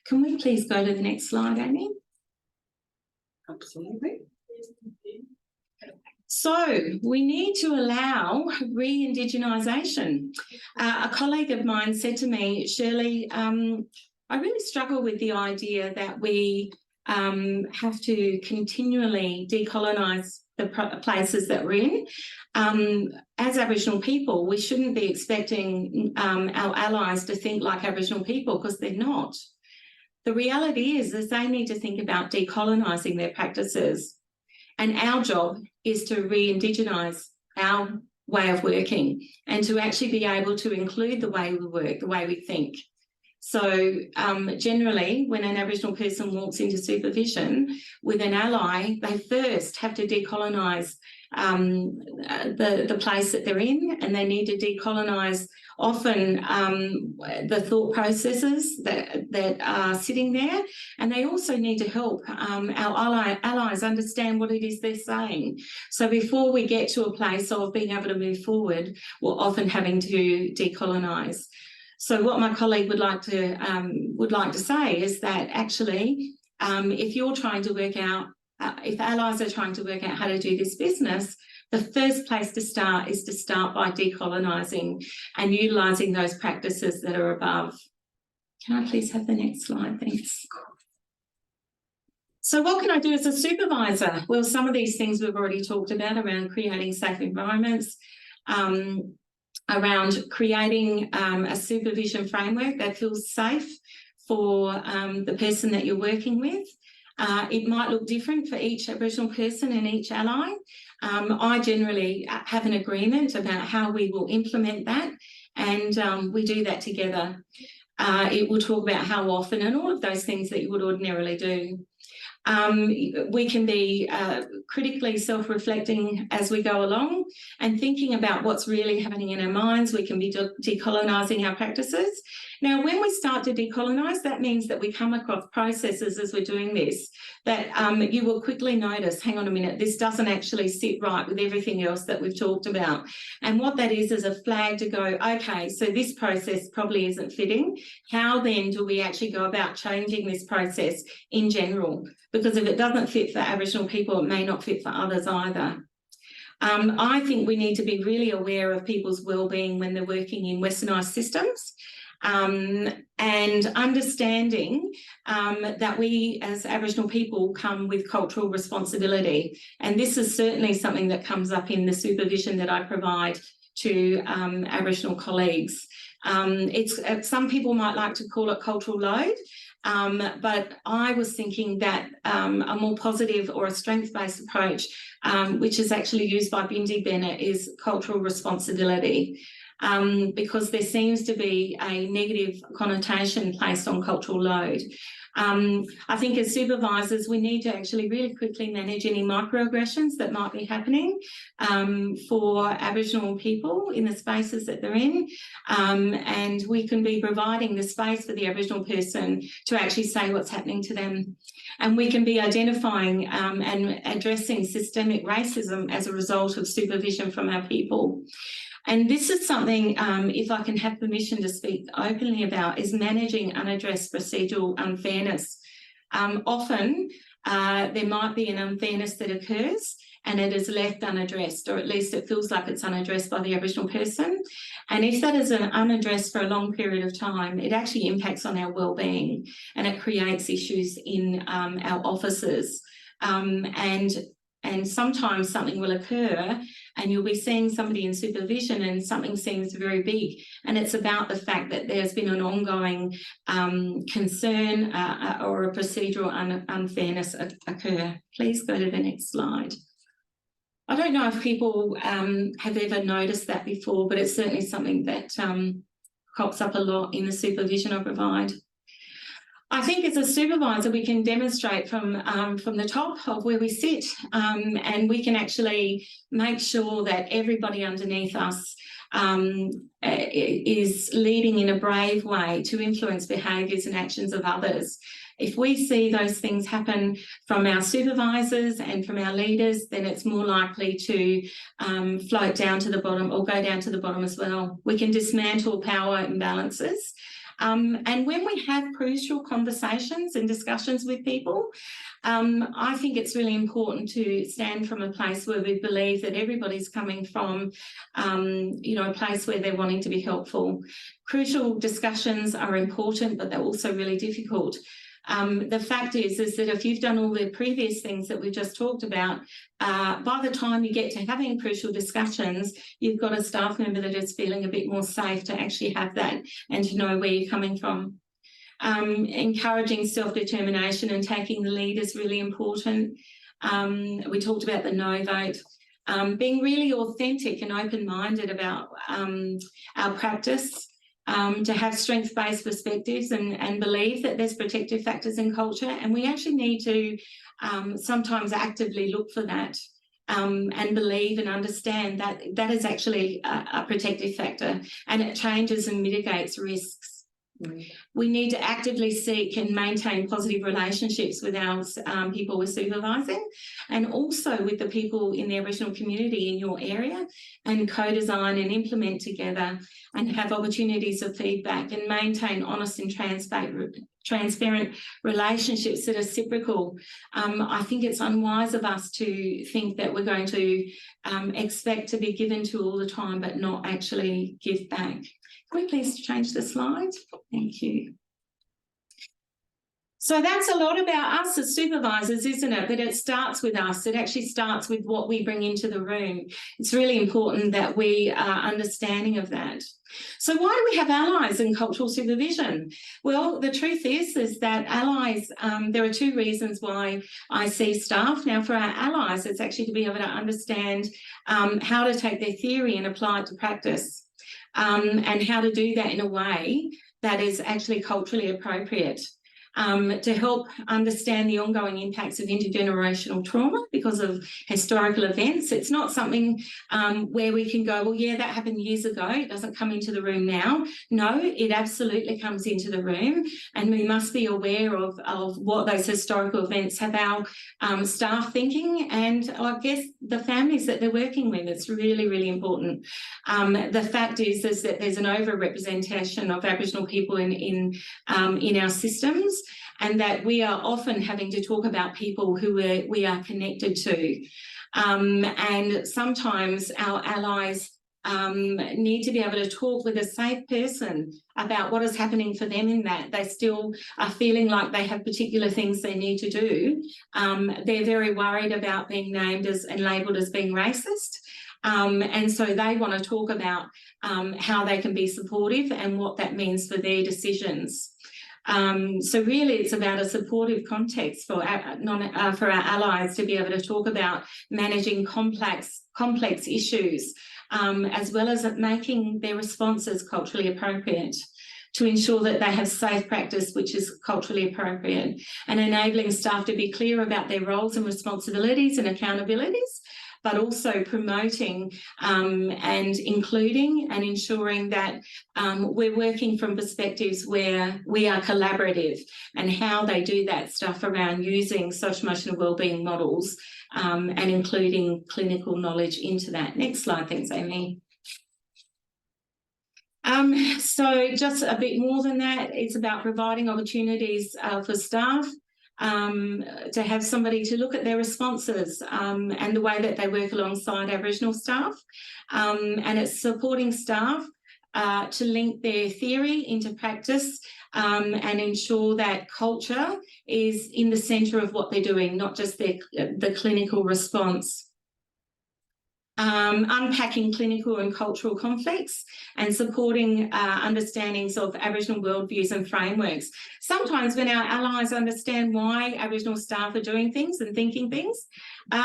Can we please go to the next slide, Amy? Absolutely. So we need to allow re-indigenisation. A colleague of mine said to me, Shirley, I really struggle with the idea that we have to continually decolonise the places that we're in. As Aboriginal people, we shouldn't be expecting our allies to think like Aboriginal people, because they're not. The reality is they need to think about decolonising their practices. And our job is to re-indigenise our way of working and to actually be able to include the way we work, the way we think. So generally, when an Aboriginal person walks into supervision with an ally, they first have to decolonise the place that they're in, and they need to decolonise often the thought processes that are sitting there, and they also need to help our allies understand what it is they're saying. So before we get to a place of being able to move forward, we're often having to decolonise. So what my colleague would like to say is that actually, if you're trying to work out, if allies are trying to work out how to do this business, the first place to start is to start by decolonising and utilising those practices that are above. Can I please have the next slide? Thanks. So what can I do as a supervisor? Well, some of these things we've already talked about around creating safe environments, around creating a supervision framework that feels safe for the person that you're working with. It might look different for each Aboriginal person and each ally. I generally have an agreement about how we will implement that, and we do that together. It will talk about how often and all of those things that you would ordinarily do. We can be critically self-reflecting as we go along and thinking about what's really happening in our minds. We can be decolonising our practices. Now, when we start to decolonise, that means that we come across processes as we're doing this that you will quickly notice, hang on a minute, this doesn't actually sit right with everything else that we've talked about. And what that is a flag to go, okay, so this process probably isn't fitting. How then do we actually go about changing this process in general? Because if it doesn't fit for Aboriginal people, it may not fit for others either. I think we need to be really aware of people's wellbeing when they're working in westernised systems, and understanding that we as Aboriginal people come with cultural responsibility. And this is certainly something that comes up in the supervision that I provide to Aboriginal colleagues. Some people might like to call it cultural load, but I was thinking that a more positive or a strength-based approach, which is actually used by Bindi Bennett, is cultural responsibility, because there seems to be a negative connotation placed on cultural load. I think as supervisors, we need to actually really quickly manage any microaggressions that might be happening for Aboriginal people in the spaces that they're in. And we can be providing the space for the Aboriginal person to actually say what's happening to them. And we can be identifying and addressing systemic racism as a result of supervision from our people. And this is something, if I can have permission to speak openly about, is managing unaddressed procedural unfairness. Often there might be an unfairness that occurs and it is left unaddressed, or at least it feels like it's unaddressed by the Aboriginal person. And if that is unaddressed for a long period of time, it actually impacts on our wellbeing and it creates issues in our offices. And sometimes something will occur and you'll be seeing somebody in supervision and something seems very big. And it's about the fact that there's been an ongoing concern or a procedural unfairness occur. Please go to the next slide. I don't know if people have ever noticed that before, but it's certainly something that crops up a lot in the supervision I provide. I think as a supervisor, we can demonstrate from the top of where we sit, and we can actually make sure that everybody underneath us is leading in a brave way to influence behaviours and actions of others. If we see those things happen from our supervisors and from our leaders, then it's more likely to float down to the bottom or go down to the bottom as well. We can dismantle power imbalances. And when we have crucial conversations and discussions with people, I think it's really important to stand from a place where we believe that everybody's coming from, a place where they're wanting to be helpful. Crucial discussions are important, but they're also really difficult. The fact is that if you've done all the previous things that we've just talked about, by the time you get to having crucial discussions, you've got a staff member that is feeling a bit more safe to actually have that and to know where you're coming from. Encouraging self-determination and taking the lead is really important. We talked about the no vote. Being really authentic and open-minded about our practice. To have strength-based perspectives and believe that there's protective factors in culture, and we actually need to sometimes actively look for that and believe and understand that that is actually a protective factor and it changes and mitigates risks. We need to actively seek and maintain positive relationships with our people we're supervising, and also with the people in the Aboriginal community in your area, and co-design and implement together and have opportunities of feedback and maintain honest and transparent relationships that are reciprocal. I think it's unwise of us to think that we're going to expect to be given to all the time, but not actually give back. Can we please change the slide? Thank you. So that's a lot about us as supervisors, isn't it? But it starts with us. It actually starts with what we bring into the room. It's really important that we are understanding of that. So why do we have allies in cultural supervision? Well, the truth is that allies, there are two reasons why I see staff. Now, for our allies, it's actually to be able to understand how to take their theory and apply it to practice, and how to do that in a way that is actually culturally appropriate. To help understand the ongoing impacts of intergenerational trauma because of historical events. It's not something where we can go, well, yeah, that happened years ago. It doesn't come into the room now. No, it absolutely comes into the room, and we must be aware of what those historical events have our staff thinking, and I guess the families that they're working with. It's really, really important. The fact is that there's an over-representation of Aboriginal people in our systems, and that we are often having to talk about people who we are connected to. And sometimes our allies need to be able to talk with a safe person about what is happening for them in that. They still are feeling like they have particular things they need to do. They're very worried about being named as and labelled as being racist. And so they want to talk about how they can be supportive and what that means for their decisions. So really it's about a supportive context for our allies to be able to talk about managing complex issues, as well as making their responses culturally appropriate, to ensure that they have safe practice which is culturally appropriate, and enabling staff to be clear about their roles and responsibilities and accountabilities, but also promoting and including and ensuring that we're working from perspectives where we are collaborative, and how they do that stuff around using social emotional wellbeing models and including clinical knowledge into that. Next slide, thanks, Amy. So just a bit more than that, it's about providing opportunities for staff to have somebody to look at their responses and the way that they work alongside Aboriginal staff, and it's supporting staff to link their theory into practice and ensure that culture is in the centre of what they're doing, not just the clinical response. Unpacking clinical and cultural conflicts and supporting understandings of Aboriginal worldviews and frameworks. Sometimes when our allies understand why Aboriginal staff are doing things and thinking things,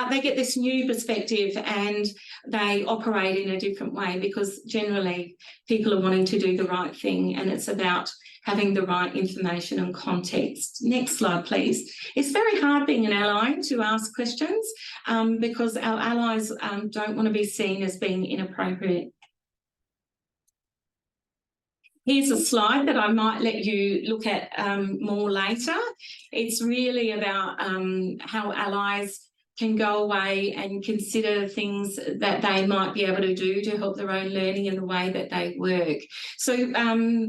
they get this new perspective and they operate in a different way, because generally people are wanting to do the right thing, and it's about having the right information and context. Next slide, please. It's very hard being an ally to ask questions because our allies don't want to be seen as being inappropriate. Here's a slide that I might let you look at more later. It's really about how allies can go away and consider things that they might be able to do to help their own learning in the way that they work. So,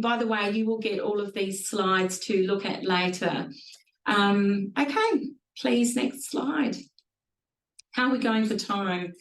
by the way, you will get all of these slides to look at later. Okay, please, next slide. How are we going for time?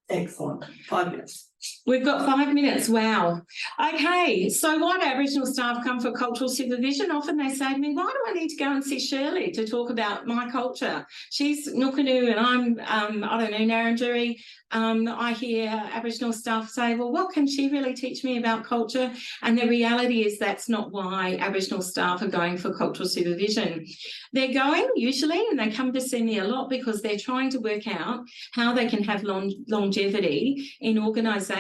Excellent. 5 minutes. We've got 5 minutes. Wow. Okay, so why do Aboriginal staff come for cultural supervision? Often they say to me, why do I need to go and see Shirley to talk about my culture? She's Nukunu and I'm, I don't know, Narrandjeri. I hear Aboriginal staff say, well, what can she really teach me about culture? And the reality is that's not why Aboriginal staff are going for cultural supervision. They're going usually, and they come to see me a lot, because they're trying to work out how they can have longevity in organisations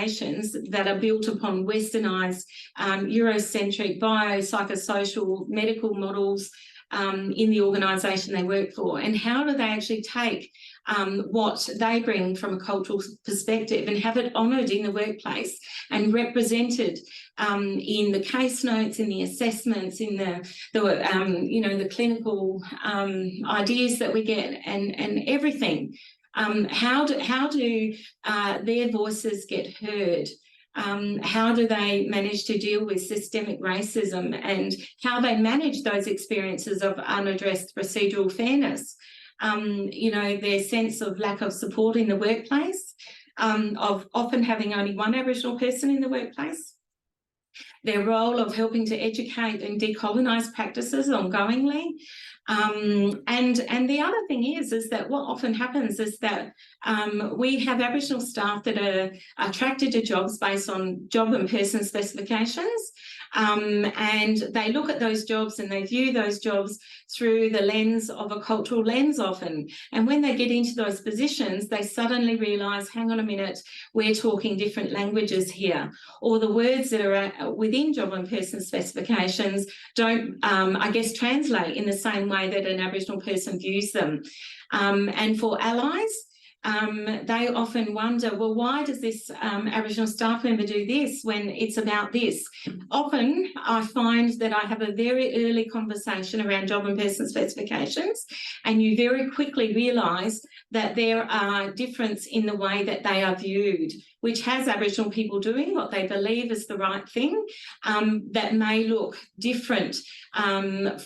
that are built upon westernised, Eurocentric, biopsychosocial, medical models in the organisation they work for. And how do they actually take what they bring from a cultural perspective and have it honoured in the workplace and represented in the case notes, in the assessments, in the clinical ideas that we get, and everything. How do their voices get heard How do they manage to deal with systemic racism and how they manage those experiences of unaddressed procedural fairness? You know, their sense of lack of support in the workplace, of often having only one Aboriginal person in the workplace, their role of helping to educate and decolonise practices ongoingly. And the other thing is that what often happens is that we have Aboriginal staff that are attracted to jobs based on job and person specifications, and they look at those jobs and they view those jobs through the lens of a cultural lens often. And when they get into those positions, they suddenly realise, hang on a minute, we're talking different languages here, or the words that are within job and person specifications don't, I guess, translate in the same way that an Aboriginal person views them. And for allies, they often wonder, well, why does this Aboriginal staff member do this when it's about this? Often I find that I have a very early conversation around job and person specifications, and you very quickly realise that there are differences in the way that they are viewed, which has Aboriginal people doing what they believe is the right thing, that may look different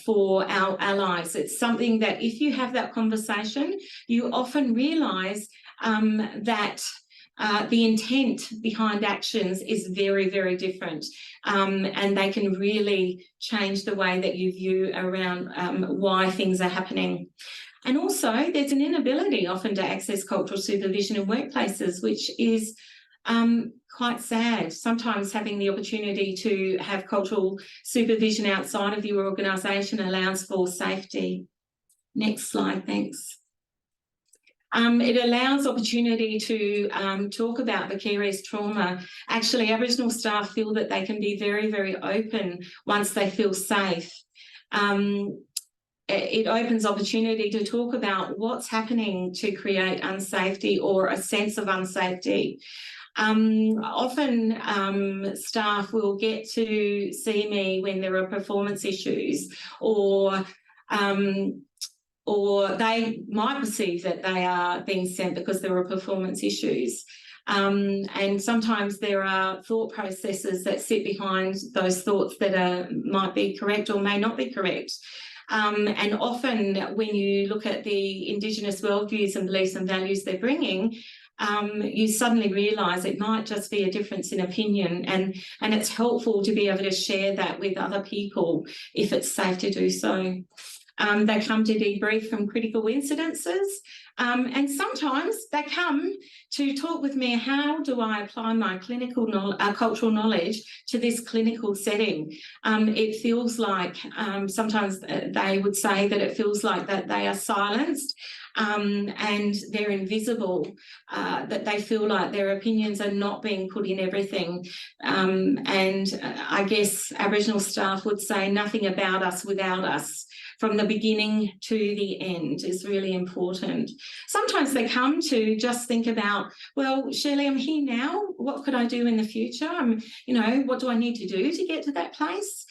for our allies. It's something that if you have that conversation, you often realise that the intent behind actions is very, very different, and they can really change the way that you view around why things are happening. And also there's an inability often to access cultural supervision in workplaces, which is quite sad. Sometimes having the opportunity to have cultural supervision outside of your organisation allows for safety. Next slide, thanks. It allows opportunity to talk about vicarious trauma. Actually, Aboriginal staff feel that they can be very, very open once they feel safe. It opens opportunity to talk about what's happening to create unsafety or a sense of unsafety. Often staff will get to see me when there are performance issues, or they might perceive that they are being sent because there are performance issues. And sometimes there are thought processes that sit behind those thoughts that might be correct or may not be correct. And often when you look at the Indigenous worldviews and beliefs and values they're bringing, you suddenly realise it might just be a difference in opinion, and it's helpful to be able to share that with other people if it's safe to do so. They come to debrief from critical incidences, and sometimes they come to talk with me, how do I apply my clinical cultural knowledge to this clinical setting? It feels like, sometimes they would say that it feels like that they are silenced, and they're invisible, that they feel like their opinions are not being put in everything. And I guess Aboriginal staff would say nothing about us without us. From the beginning to the end is really important. Sometimes they come to just think about, well, Shirley, I'm here now. What could I do in the future? You know, what do I need to do to get to that place?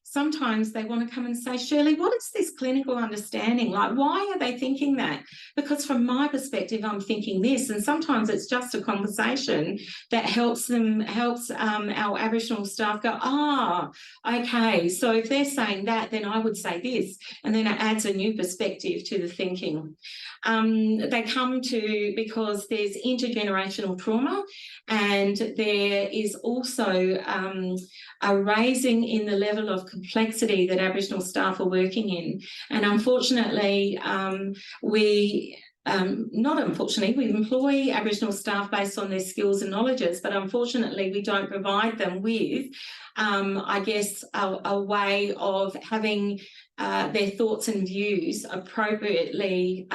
Sometimes they want to come and say, Shirley, what is this clinical understanding? Like, why are they thinking that? Because from my perspective, I'm thinking this. And sometimes it's just a conversation that helps our Aboriginal staff go, okay, so if they're saying that, then I would say this. And then it adds a new perspective to the thinking. They come to because there's intergenerational trauma, and there is also a raising in the level of complexity that Aboriginal staff are working in. And unfortunately, we employ Aboriginal staff based on their skills and knowledges, but unfortunately we don't provide them with, I guess, a way of having their thoughts and views appropriately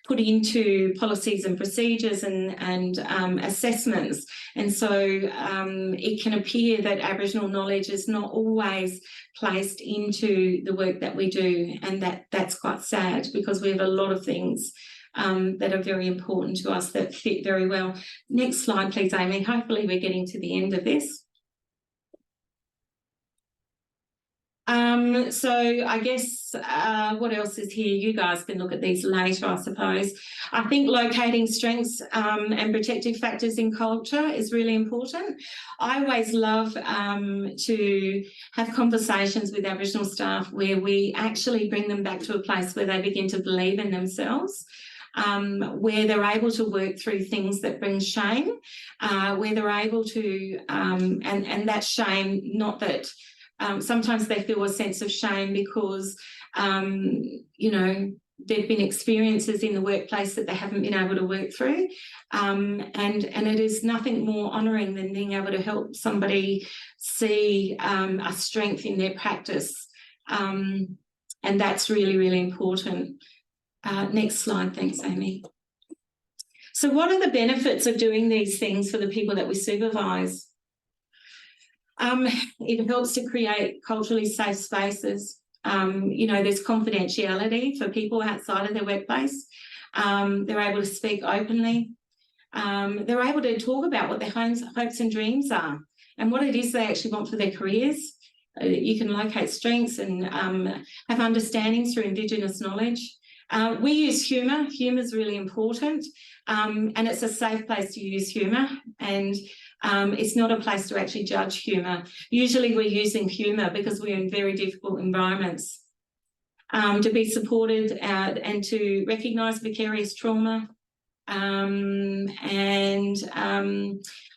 put into policies and procedures and assessments. And so it can appear that Aboriginal knowledge is not always placed into the work that we do, and that's quite sad, because we have a lot of things that are very important to us that fit very well. Next slide, please, Amy. Hopefully we're getting to the end of this. So I guess what else is here? You guys can look at these later, I suppose. I think locating strengths and protective factors in culture is really important. I always love to have conversations with Aboriginal staff where we actually bring them back to a place where they begin to believe in themselves. Where they're able to work through things that bring shame, where they're able to, and that shame, not that sometimes they feel a sense of shame because, you know, there've been experiences in the workplace that they haven't been able to work through. And it is nothing more honouring than being able to help somebody see a strength in their practice. And that's really, really important. Next slide, thanks, Amy. So what are the benefits of doing these things for the people that we supervise? It helps to create culturally safe spaces. You know, there's confidentiality for people outside of their workplace. They're able to speak openly. They're able to talk about what their hopes and dreams are and what it is they actually want for their careers. You can locate strengths and have understandings through Indigenous knowledge. We use humour. Humour is really important, and it's a safe place to use humour, and it's not a place to actually judge humour. Usually we're using humour because we're in very difficult environments. To be supported and to recognise vicarious trauma, and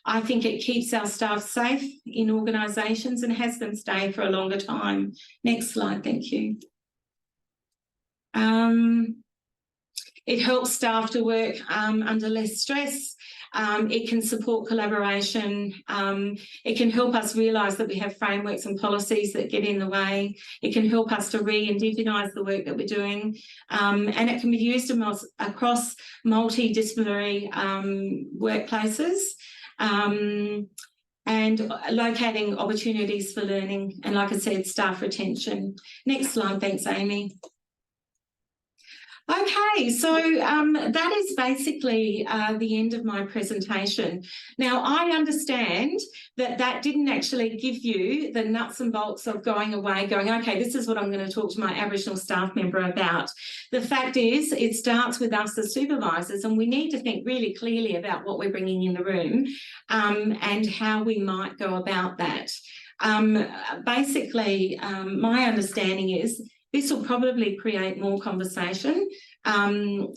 I think it keeps our staff safe in organisations and has them stay for a longer time. Next slide, thank you. It helps staff to work under less stress. It can support collaboration. It can help us realise that we have frameworks and policies that get in the way. It can help us to re-indigenise the work that we're doing. And it can be used across multidisciplinary workplaces. And locating opportunities for learning. And like I said, staff retention. Next slide, thanks, Amy. Okay, so that is basically the end of my presentation. Now, I understand that that didn't actually give you the nuts and bolts of going away, going, okay, this is what I'm going to talk to my Aboriginal staff member about. The fact is, it starts with us as supervisors, and we need to think really clearly about what we're bringing in the room and how we might go about that. Basically, my understanding is this will probably create more conversation, and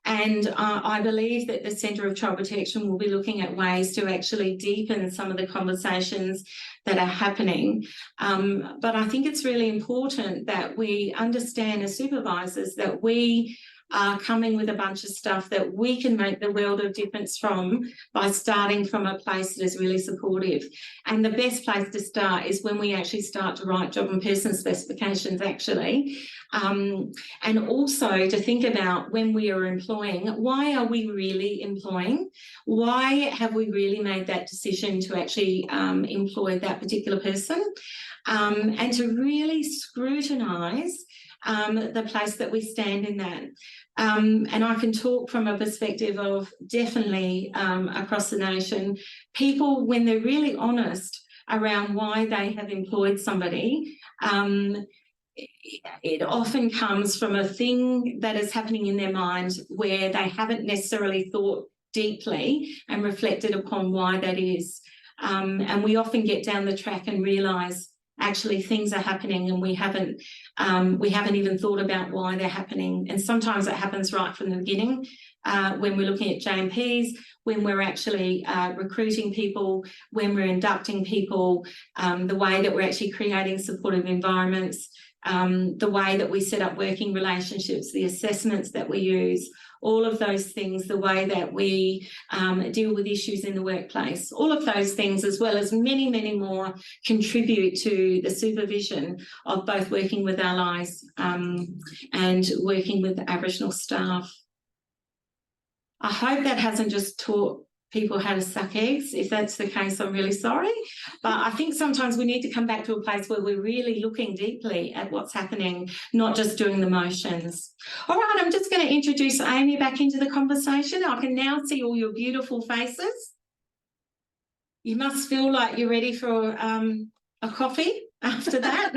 I believe that the Centre of Child Protection will be looking at ways to actually deepen some of the conversations that are happening. But I think it's really important that we understand as supervisors that we are coming with a bunch of stuff that we can make the world of difference from by starting from a place that is really supportive. And the best place to start is when we actually start to write job and person specifications, actually. And also to think about when we are employing, why are we really employing? Why have we really made that decision to actually employ that particular person? And to really scrutinise the place that we stand in that. And I can talk from a perspective of definitely across the nation, people, when they're really honest around why they have employed somebody, it often comes from a thing that is happening in their mind where they haven't necessarily thought deeply and reflected upon why that is. And we often get down the track and realise actually things are happening and we haven't even thought about why they're happening. And sometimes it happens right from the beginning when we're looking at JMPs, when we're actually recruiting people, when we're inducting people, the way that we're actually creating supportive environments, the way that we set up working relationships, the assessments that we use, all of those things, the way that we deal with issues in the workplace, all of those things, as well as many, many more, contribute to the supervision of both working with allies and working with Aboriginal staff. I hope that hasn't just taught people how to suck eggs. If that's the case, I'm really sorry. But I think sometimes we need to come back to a place where we're really looking deeply at what's happening, not just doing the motions. All right, I'm just going to introduce Amy back into the conversation. I can now see all your beautiful faces. You must feel like you're ready for a coffee. after that.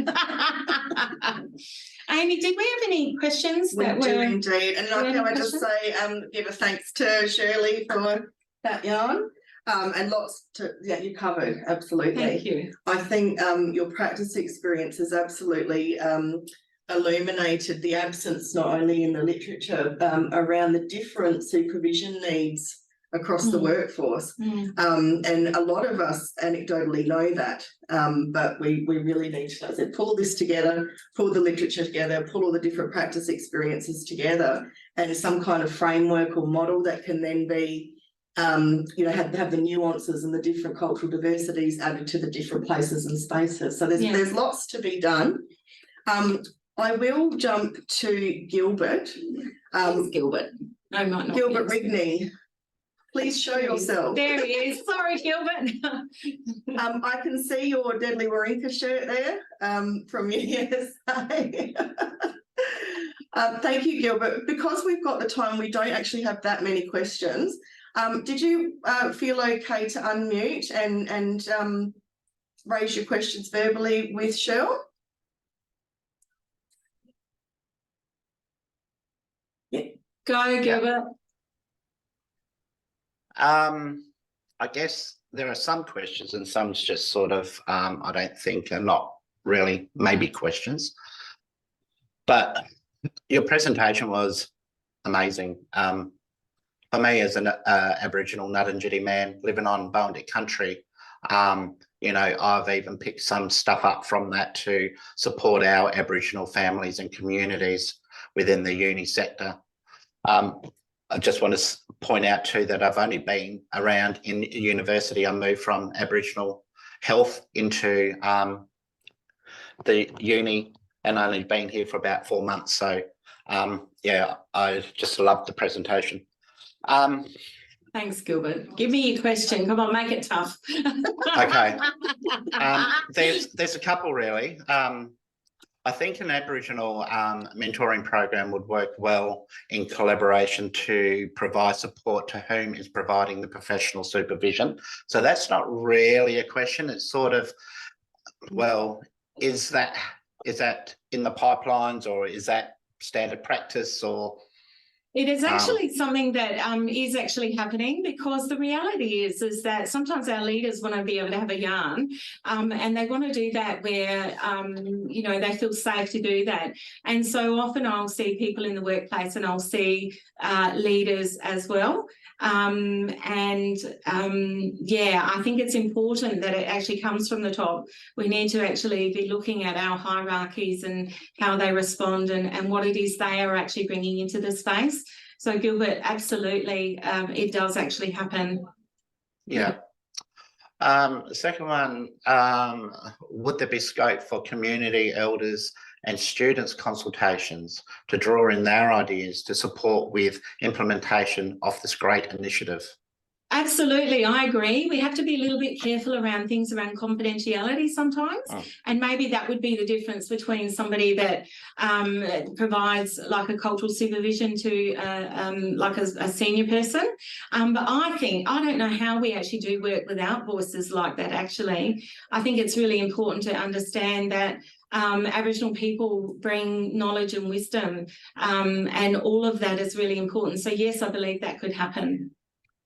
Amy, did we have any questions? We that do were? indeed. And any can I just say, give a thanks to Shirley for that yarn. And lots to, yeah, you covered, absolutely. Thank you. I think your practice experience has absolutely illuminated the absence, not only in the literature, around the different supervision needs across the workforce. And a lot of us anecdotally know that, but we really need to, as I said, pull this together, pull the literature together, pull all the different practice experiences together, and some kind of framework or model that can then be, you know, have the nuances and the different cultural diversities added to the different places and spaces. So there's lots to be done. I will jump to Gilbert. Gilbert. No, might not. Gilbert Rigney. Please show yourself. There he is. Sorry, Gilbert. I can see your Deadly Warringah shirt there from USA. Thank you, Gilbert. Because we've got the time, we don't actually have that many questions. Did you feel okay to unmute and raise your questions verbally with Shirl? Yeah. Go, Gilbert. I guess there are some questions and some's just sort of, I don't think are not really maybe questions. But your presentation was amazing. For me as an Aboriginal Nuttingitty man living on Bowendick country, you know, I've even picked some stuff up from that to support our Aboriginal families and communities within the uni sector. I just want to point out too that I've only been around in university. I moved from Aboriginal health into the uni and only been here for about 4 months. So yeah, I just loved the presentation. Thanks, Gilbert. Give me your question. Come on, make it tough. Okay. There's a couple really. I think an Aboriginal mentoring program would work well in collaboration to provide support to whom is providing the professional supervision. So that's not really a question. It's sort of, well, is that in the pipelines or is that standard practice or? It is actually something that is actually happening, because the reality is that sometimes our leaders want to be able to have a yarn and they want to do that where, you know, they feel safe to do that. And so often I'll see people in the workplace and I'll see leaders as well. Yeah, I think it's important that it actually comes from the top. We need to actually be looking at our hierarchies and how they respond and what it is they are actually bringing into the space. So Gilbert, absolutely, it does actually happen. Yeah. Second one, would there be scope for community elders and students consultations to draw in their ideas to support with implementation of this great initiative? Absolutely, I agree. We have to be a little bit careful around things around confidentiality sometimes. And maybe that would be the difference between somebody that provides like a cultural supervision to like a senior person. But I don't know how we actually do work without voices like that, actually. I think it's really important to understand that Aboriginal people bring knowledge and wisdom, and all of that is really important. So yes, I believe that could happen.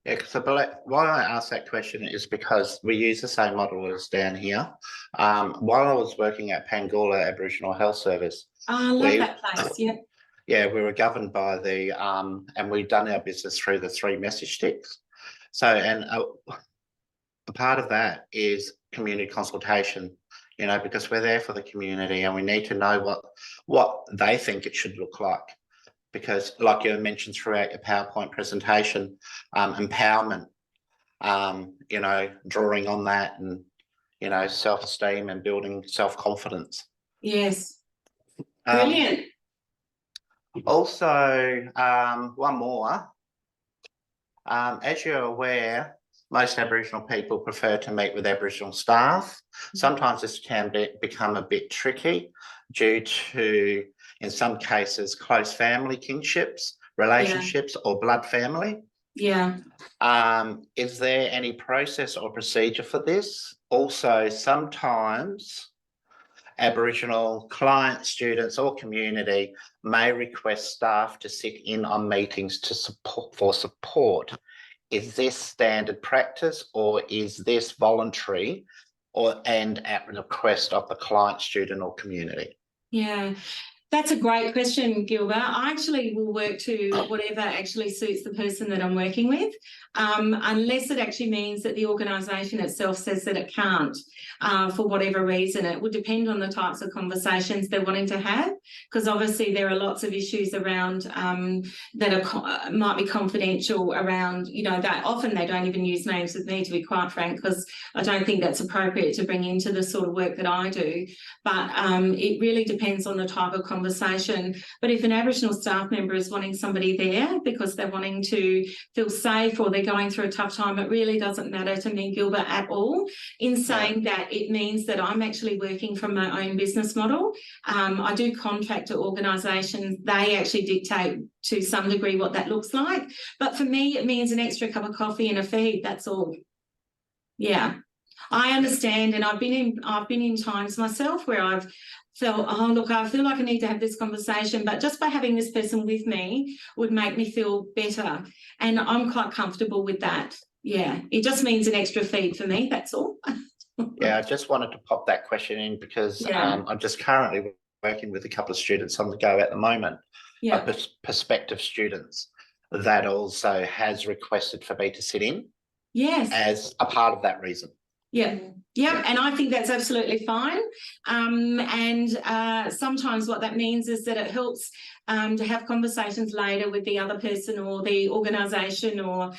Yeah, because why I asked that question is because we use the same model as down here. While I was working at Pangoola Aboriginal Health Service. I love that place, yeah. Yeah, we were governed by the, and we'd done our business through the 3 message sticks. So, and a part of that is community consultation, you know, because we're there for the community and we need to know what they think it should look like. Because like you mentioned throughout your PowerPoint presentation, empowerment, you know, drawing on that and, you know, self-esteem and building self-confidence. Yes. Brilliant. Also, one more. As you're aware, most Aboriginal people prefer to meet with Aboriginal staff. Sometimes this can become a bit tricky due to, in some cases, close family kinships, relationships, or blood family. Yeah. Is there any process or procedure for this? Also, sometimes Aboriginal clients, students or community may request staff to sit in on meetings to support. Is this standard practice or is this voluntary and at request of the client, student or community? Yeah. That's a great question, Gilbert. I actually will work to whatever actually suits the person that I'm working with, unless it actually means that the organisation itself says that it can't, for whatever reason. It would depend on the types of conversations they're wanting to have, because obviously there are lots of issues around that might be confidential around, you know, that often they don't even use names with me, to be quite frank, because I don't think that's appropriate to bring into the sort of work that I do. But it really depends on the type of conversation. But if an Aboriginal staff member is wanting somebody there because they're wanting to feel safe or they're going through a tough time, it really doesn't matter to me, Gilbert, at all. In saying that, it means that I'm actually working from my own business model. I do contract to organisations. They actually dictate to some degree what that looks like. But for me, it means an extra cup of coffee and a feed. That's all. Yeah. I understand, and I've been in times myself where I've felt, oh, look, I feel like I need to have this conversation, but just by having this person with me would make me feel better. And I'm quite comfortable with that. Yeah, it just means an extra feed for me, that's all. Yeah, I just wanted to pop that question in because I'm just currently working with a couple of students on the go at the moment, prospective students that also has requested for me to sit in as a part of that reason. Yeah, and I think that's absolutely fine. Sometimes what that means is that it helps to have conversations later with the other person or the organisation, or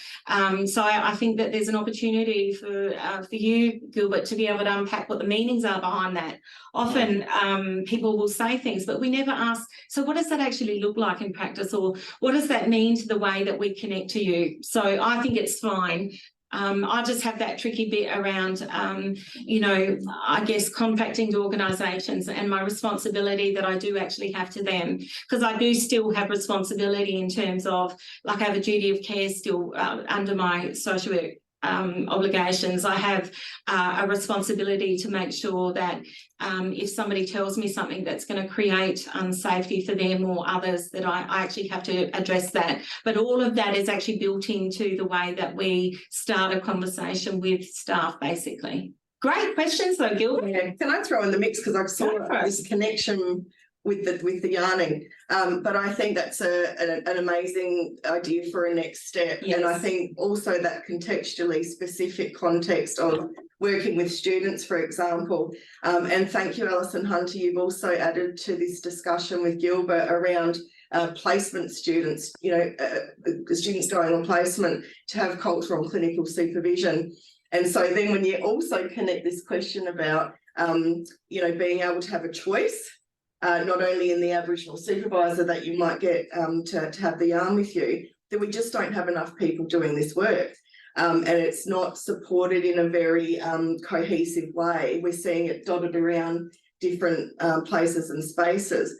so I think that there's an opportunity for you, Gilbert, to be able to unpack what the meanings are behind that. Often people will say things, but we never ask, so what does that actually look like in practice, or what does that mean to the way that we connect to you? So I think it's fine. I just have that tricky bit around, you know, I guess contracting to organisations and my responsibility that I do actually have to them, because I do still have responsibility in terms of, like, I have a duty of care still under my social work obligations. I have a responsibility to make sure that if somebody tells me something that's going to create unsafety for them or others, that I actually have to address that. But all of that is actually built into the way that we start a conversation with staff, basically. Great questions though, Gilbert. Yeah. Can I throw in the mix, because I saw this connection with the yarning, but I think that's an amazing idea for a next step. And I think also that contextually specific context of working with students, for example, and thank you, Alison Hunter, you've also added to this discussion with Gilbert around placement students, you know, students going on placement to have cultural and clinical supervision. And so then when you also connect this question about, you know, being able to have a choice, not only in the Aboriginal supervisor that you might get to have the yarn with you, that we just don't have enough people doing this work. And it's not supported in a very cohesive way. We're seeing it dotted around different places and spaces.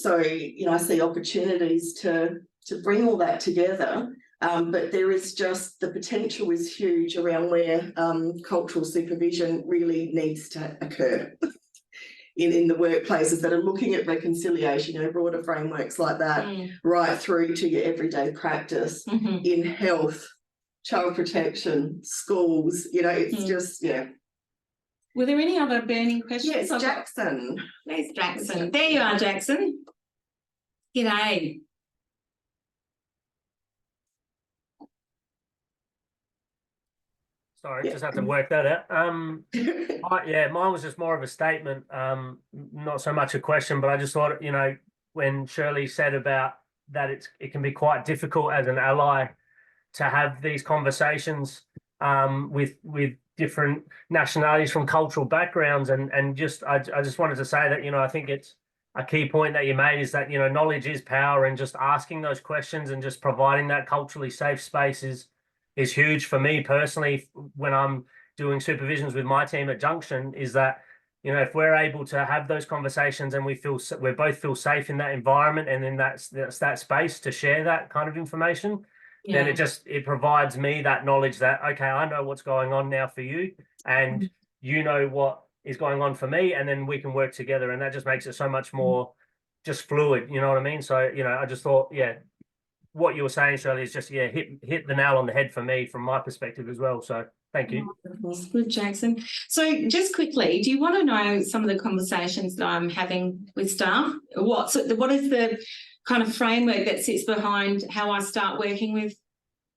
So, you know, I see opportunities to bring all that together. But there is just, the potential is huge around where cultural supervision really needs to occur in the workplaces that are looking at reconciliation, you know, broader frameworks like that, right through to your everyday practice in health, child protection, schools, you know, it's just, Were there any other burning questions? Yes, Jackson. There's Jackson. There you are, Jackson. G'day. Sorry, just have to work that out. Mine was just more of a statement, not so much a question, but I just thought, you know, when Shirley said about that it can be quite difficult as an ally to have these conversations with different nationalities from cultural backgrounds, and just I just wanted to say that, you know, I think it's a key point that you made is that, you know, knowledge is power, and just asking those questions and just providing that culturally safe space is huge for me personally when I'm doing supervisions with my team at Junction. Is that, you know, if we're able to have those conversations and we both feel safe in that environment and in that space to share that kind of information, then it provides me that knowledge that, okay, I know what's going on now for you, and you know what is going on for me, and then we can work together, and that just makes it so much more just fluid, you know what I mean? So, you know, I just thought, yeah, what you were saying, Shirley, is just, yeah, hit the nail on the head for me from my perspective as well. So thank you. Good, Jackson. So just quickly, do you want to know some of the conversations that I'm having with staff? What is the kind of framework that sits behind how I start working with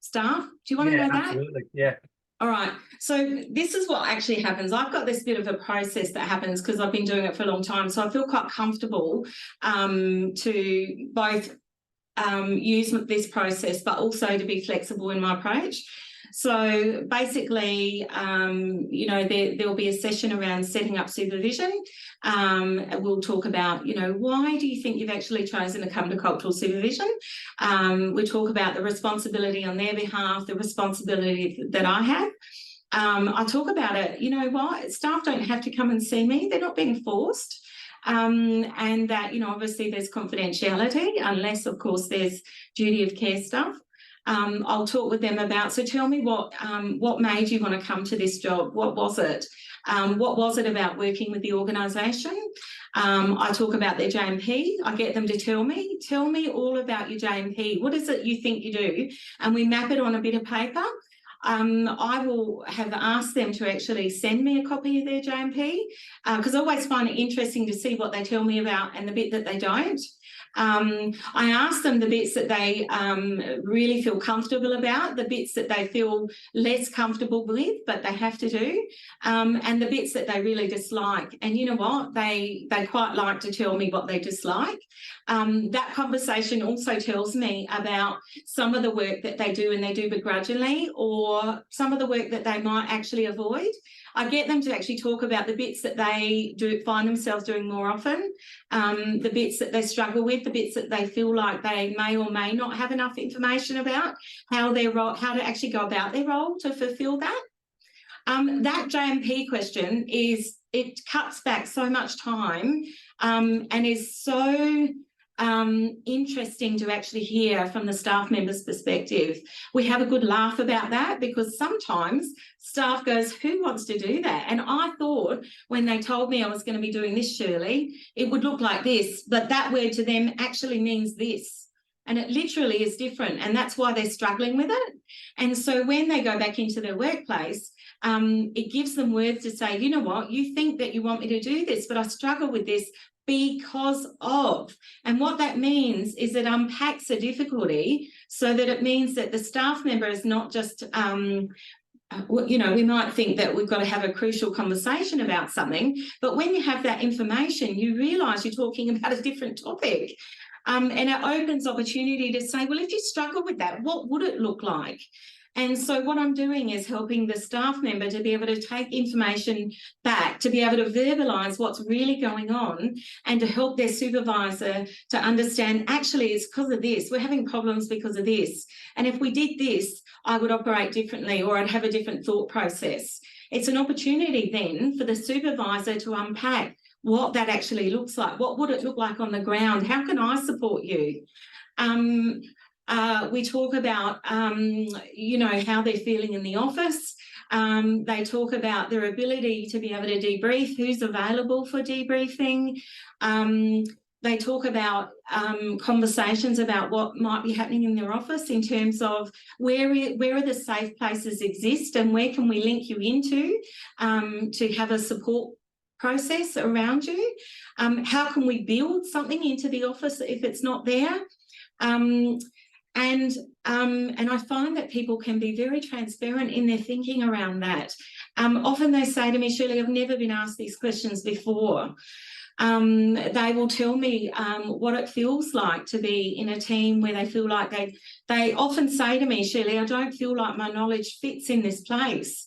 staff? Do you want to know that? Absolutely, yeah. All right. So this is what actually happens. I've got this bit of a process that happens because I've been doing it for a long time. So I feel quite comfortable to both use this process, but also to be flexible in my approach. So basically, you know, there'll be a session around setting up supervision. We'll talk about, you know, why do you think you've actually chosen to come to cultural supervision? We talk about the responsibility on their behalf, the responsibility that I have. I talk about it, you know what, staff don't have to come and see me. They're not being forced. And that, you know, obviously there's confidentiality unless, of course, there's duty of care stuff. I'll talk with them about, so tell me what made you want to come to this job? What was it? What was it about working with the organisation? I talk about their JMP. I get them to tell me all about your JMP. What is it you think you do? And we map it on a bit of paper. I will have asked them to actually send me a copy of their JMP because I always find it interesting to see what they tell me about and the bit that they don't. I ask them the bits that they really feel comfortable about, the bits that they feel less comfortable with, but they have to do, and the bits that they really dislike. And you know what? They quite like to tell me what they dislike. That conversation also tells me about some of the work that they do and they do begrudgingly, or some of the work that they might actually avoid. I get them to actually talk about the bits that they do find themselves doing more often, the bits that they struggle with, the bits that they feel like they may or may not have enough information about, how to actually go about their role to fulfil that. That JMP question it cuts back so much time and is so interesting to actually hear from the staff member's perspective. We have a good laugh about that because sometimes staff goes, who wants to do that? And I thought when they told me I was going to be doing this, Shirley, it would look like this, but that word to them actually means this. And it literally is different. And that's why they're struggling with it. And so when they go back into their workplace, it gives them words to say, you know what, you think that you want me to do this, but I struggle with this because of. And what that means is it unpacks the difficulty so that it means that the staff member is not just, you know, we might think that we've got to have a crucial conversation about something, but when you have that information, you realise you're talking about a different topic. And it opens opportunity to say, well, if you struggle with that, what would it look like? And so what I'm doing is helping the staff member to be able to take information back, to be able to verbalise what's really going on and to help their supervisor to understand, actually, it's because of this. We're having problems because of this. And if we did this, I would operate differently or I'd have a different thought process. It's an opportunity then for the supervisor to unpack what that actually looks like. What would it look like on the ground? How can I support you? We talk about, you know, how they're feeling in the office. They talk about their ability to be able to debrief, who's available for debriefing. They talk about conversations about what might be happening in their office in terms of where are the safe places exist and where can we link you into to have a support process around you. How can we build something into the office if it's not there? And I find that people can be very transparent in their thinking around that. Often they say to me, Shirley, I've never been asked these questions before. They will tell me what it feels like to be in a team where they feel like they often say to me, Shirley, I don't feel like my knowledge fits in this place.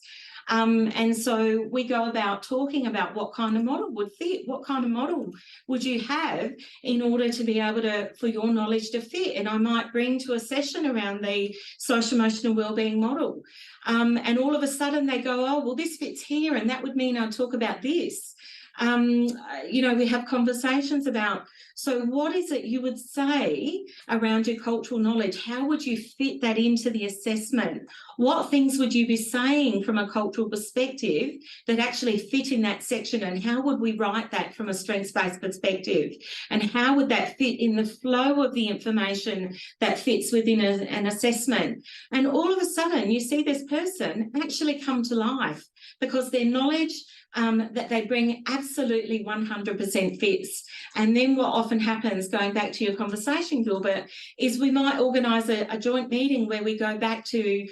And so we go about talking about what kind of model would fit, what kind of model would you have in order to be able to, for your knowledge to fit. And I might bring to a session around the social emotional wellbeing model. And all of a sudden they go, oh, well, this fits here. And that would mean I'd talk about this. You know, we have conversations about, so what is it you would say around your cultural knowledge? How would you fit that into the assessment? what things would you be saying from a cultural perspective that actually fit in that section, and how would we write that from a strengths-based perspective, and how would that fit in the flow of the information that fits within an assessment? And all of a sudden you see this person actually come to life, because their knowledge that they bring absolutely 100% fits. And then what often happens, going back to your conversation, Gilbert, is we might organise a joint meeting where we go back to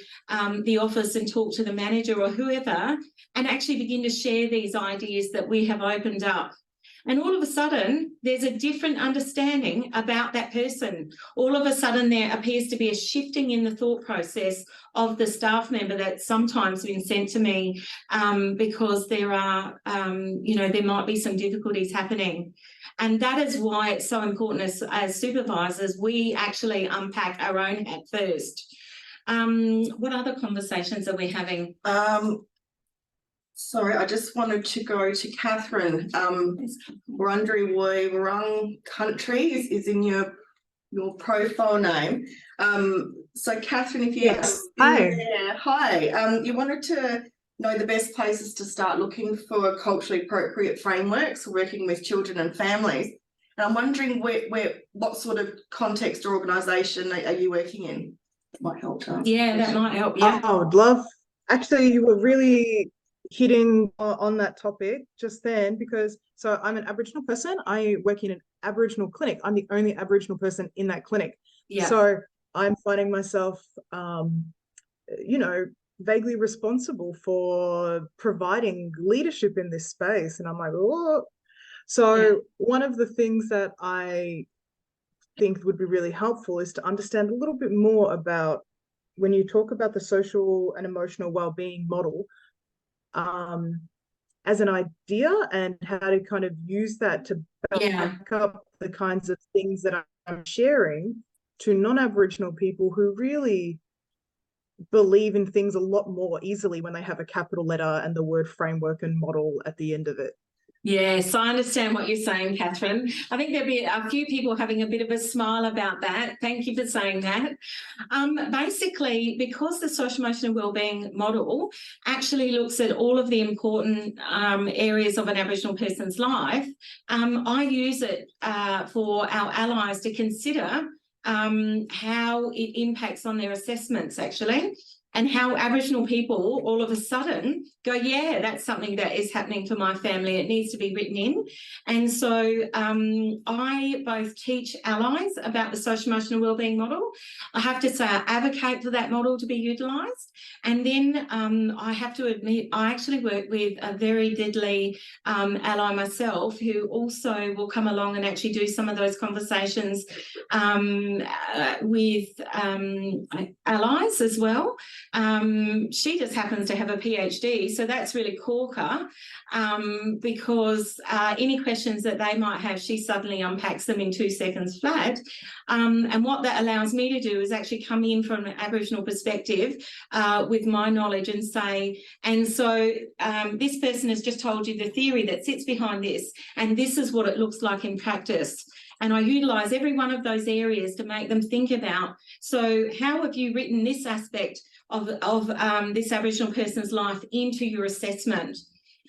the office and talk to the manager or whoever, and actually begin to share these ideas that we have opened up. And all of a sudden, there's a different understanding about that person. All of a sudden, there appears to be a shifting in the thought process of the staff member that's sometimes been sent to me because there are, there might be some difficulties happening. And that is why it's so important as supervisors, we actually unpack our own hat first. What other conversations are we having? Sorry, I just wanted to go to Catherine. Wurundjeri Wurrung country is in your profile name. So Catherine, if you hi, you wanted to know the best places to start looking for culturally appropriate frameworks working with children and families. And I'm wondering what sort of context or organisation are you working in? That might help. Yeah, that might help. Yeah, I would love. Actually, you were really hitting on that topic just then, because so I'm an Aboriginal person. I work in an Aboriginal clinic. I'm the only Aboriginal person in that clinic. yeah. So I'm finding myself, vaguely responsible for providing leadership in this space. And I'm like, oh. So one of the things that I think would be really helpful is to understand a little bit more about when you talk about the social and emotional well-being model, as an idea, and how to kind of use that to back up the kinds of things that I'm sharing to non-Aboriginal people who really believe in things a lot more easily when they have a capital letter and the word framework and model at the end of it. Yes, I understand what you're saying, Catherine. I think there'll be a few people having a bit of a smile about that. Thank you for saying that. Basically, because the social emotional wellbeing model actually looks at all of the important areas of an Aboriginal person's life, I use it for our allies to consider how it impacts on their assessments, actually. And how Aboriginal people all of a sudden go, yeah, that's something that is happening for my family. It needs to be written in. And so I both teach allies about the social emotional wellbeing model. I have to say I advocate for that model to be utilised. And then I have to admit I actually work with a very deadly ally myself, who also will come along and actually do some of those conversations with allies as well. She just happens to have a PhD, so that's really corker, because any questions that they might have, she suddenly unpacks them in 2 seconds flat. And what that allows me to do is actually come in from an Aboriginal perspective with my knowledge and say, and so this person has just told you the theory that sits behind this, and this is what it looks like in practice. And I utilise every one of those areas to make them think about, so how have you written this aspect of this Aboriginal person's life into your assessment?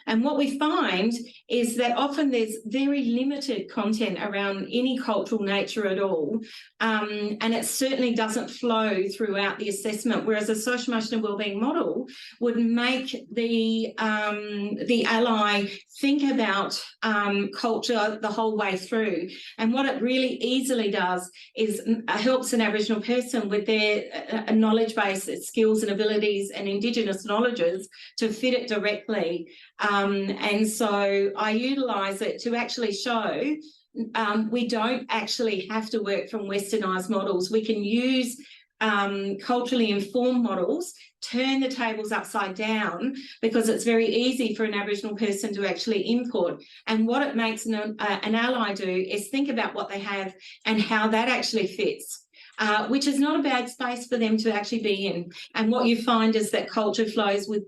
And what we find is that often there's very limited content around any cultural nature at all, and it certainly doesn't flow throughout the assessment, whereas a social emotional wellbeing model would make the ally think about culture the whole way through. And what it really easily does is helps an Aboriginal person with their knowledge base, skills and abilities and Indigenous knowledges to fit it directly. And so I utilise it to actually show we don't actually have to work from westernised models. We can use culturally informed models, turn the tables upside down, because it's very easy for an Aboriginal person to actually input. And what it makes an ally do is think about what they have and how that actually fits. Which is not a bad space for them to actually be in. And what you find is that culture flows with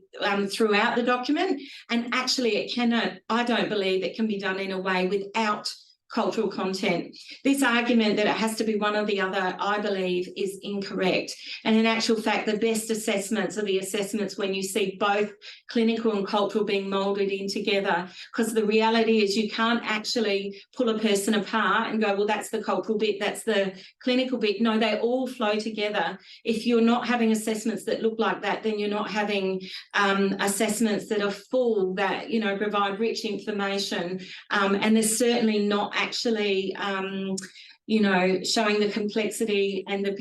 throughout the document, and actually it cannot, I don't believe it can be done in a way without cultural content. This argument that it has to be one or the other, I believe, is incorrect. And in actual fact, the best assessments are the assessments when you see both clinical and cultural being moulded in together, because the reality is you can't actually pull a person apart and go, well, that's the cultural bit, that's the clinical bit. No, they all flow together. If you're not having assessments that look like that, then you're not having assessments that are full, that, you know, provide rich information, and there's certainly not actually you know, showing the complexity and the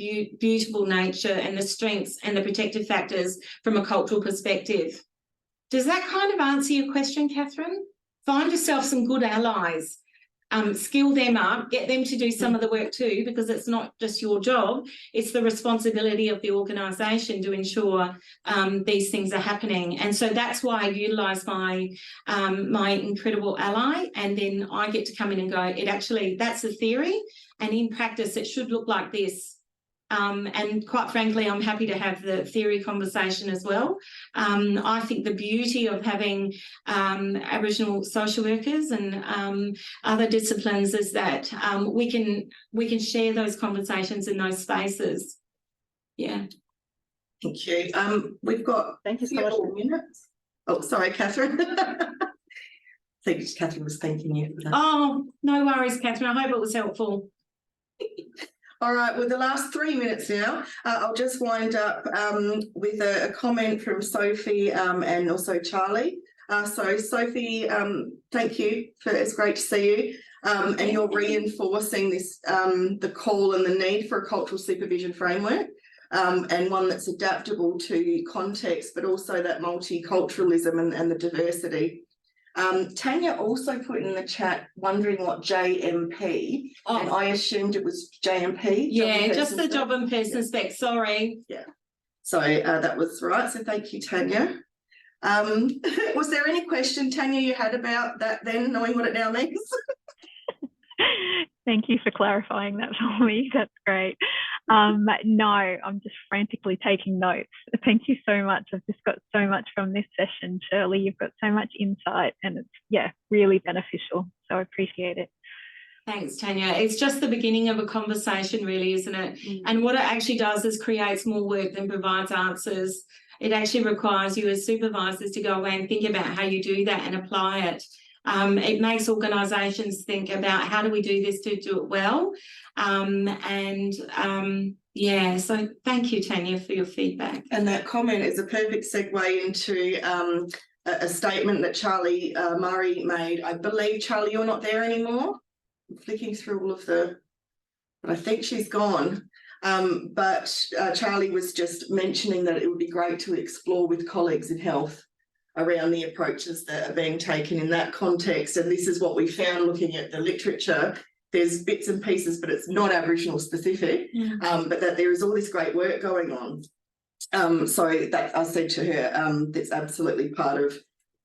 beautiful nature and the strengths and the protective factors from a cultural perspective. Does that kind of answer your question, Catherine? Find yourself some good allies, skill them up, get them to do some of the work too, because it's not just your job, it's the responsibility of the organisation to ensure these things are happening. And so that's why I utilise my my incredible ally, and then I get to come in and go, it actually, that's the theory, and in practice it should look like this. And quite frankly, I'm happy to have the theory conversation as well. I think the beauty of having Aboriginal social workers and other disciplines is that we can share those conversations in those spaces. Yeah. Thank you. We've got Thank you so few much. more minutes. Oh, sorry, Catherine. I think Catherine was thanking you for that. Oh, no worries, Catherine. I hope it was helpful. All right, well, the last 3 minutes now, I'll just wind up with a comment from Sophie and also Charlie. So Sophie, thank you, it's great to see you. And you're reinforcing this, the call and the need for a cultural supervision framework, and one that's adaptable to context, but also that multiculturalism and the diversity. Tanya also put in the chat wondering what JMP, and I assumed it was JMP. Yeah, just the job and person spec, sorry. Yeah, so that was right, so thank you, Tanya. Was there any question, Tanya, you had about that then, knowing what it now means? Thank you for clarifying that for me. That's great. No, I'm just frantically taking notes. Thank you so much. I've just got so much from this session, Shirley. You've got so much insight, and it's, yeah, really beneficial. So I appreciate it. Thanks, Tanya. It's just the beginning of a conversation, really, isn't it? And what it actually does is creates more work than provides answers. It actually requires you as supervisors to go away and think about how you do that and apply it. It makes organisations think about how do we do this to do it well. Yeah, so thank you, Tanya, for your feedback. And that comment is a perfect segue into a statement that Charlie Murray made. I believe, Charlie, you're not there anymore. I'm flicking through all of but I think she's gone. But Charlie was just mentioning that it would be great to explore with colleagues in health around the approaches that are being taken in that context. And this is what we found looking at the literature. There's bits and pieces, but it's not Aboriginal specific, but that there is all this great work going on. So that I said to her, that's absolutely part of,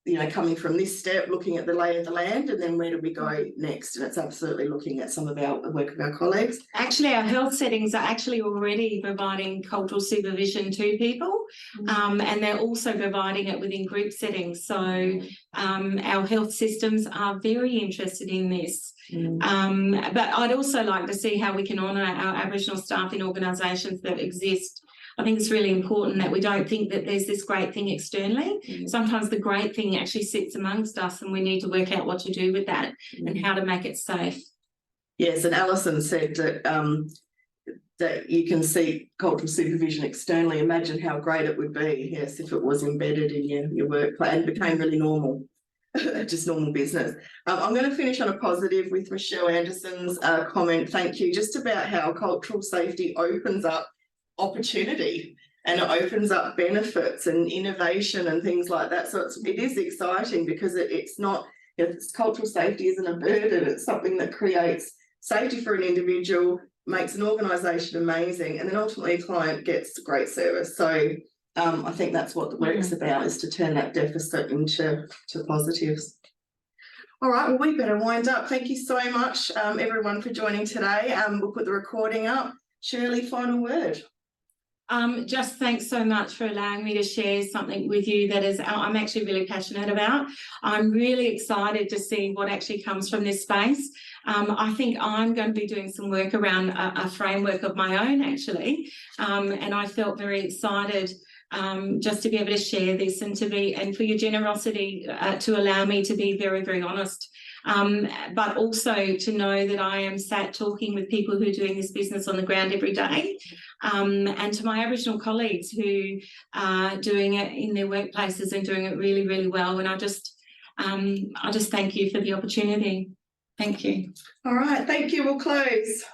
you know, coming from this step, looking at the lay of the land, and then where do we go next? And it's absolutely looking at some of the work of our colleagues. Actually, our health settings are actually already providing cultural supervision to people, and they're also providing it within group settings. So our health systems are very interested in this. But I'd also like to see how we can honour our Aboriginal staff in organisations that exist. I think it's really important that we don't think that there's this great thing externally. Sometimes the great thing actually sits amongst us, and we need to work out what to do with that and how to make it safe. Yes, and Alison said that that you can see cultural supervision externally. Imagine how great it would be, yes, if it was embedded in your workplace and became really normal, just normal business. I'm going to finish on a positive with Michelle Anderson's comment, thank you, just about how cultural safety opens up opportunity and it opens up benefits and innovation and things like that. So it is exciting because it's not, you know, cultural safety isn't a burden, it's something that creates safety for an individual, makes an organisation amazing, and then ultimately a client gets great service. So I think that's what the work's about, is to turn that deficit into positives. All right, well, we better wind up. Thank you so much, everyone, for joining today. We'll put the recording up. Shirley, final word. Just thanks so much for allowing me to share something with you that is I'm actually really passionate about. I'm really excited to see what actually comes from this space. I think I'm going to be doing some work around a framework of my own, actually, and I felt very excited just to be able to share this and for your generosity to allow me to be very, very honest. But also to know that I am sat talking with people who are doing this business on the ground every day, and to my Aboriginal colleagues who are doing it in their workplaces and doing it really, really well. And I just thank you for the opportunity. Thank you. All right, thank you. We'll close.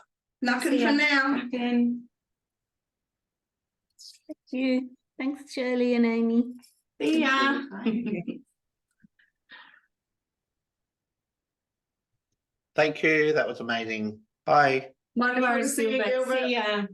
Nothing for now. Again. Thank you. Thanks, Shirley and Amy. See ya. Thank you. That was amazing. Bye. No Wonderful to worries, see you, Gilbert. Gilbert. See ya.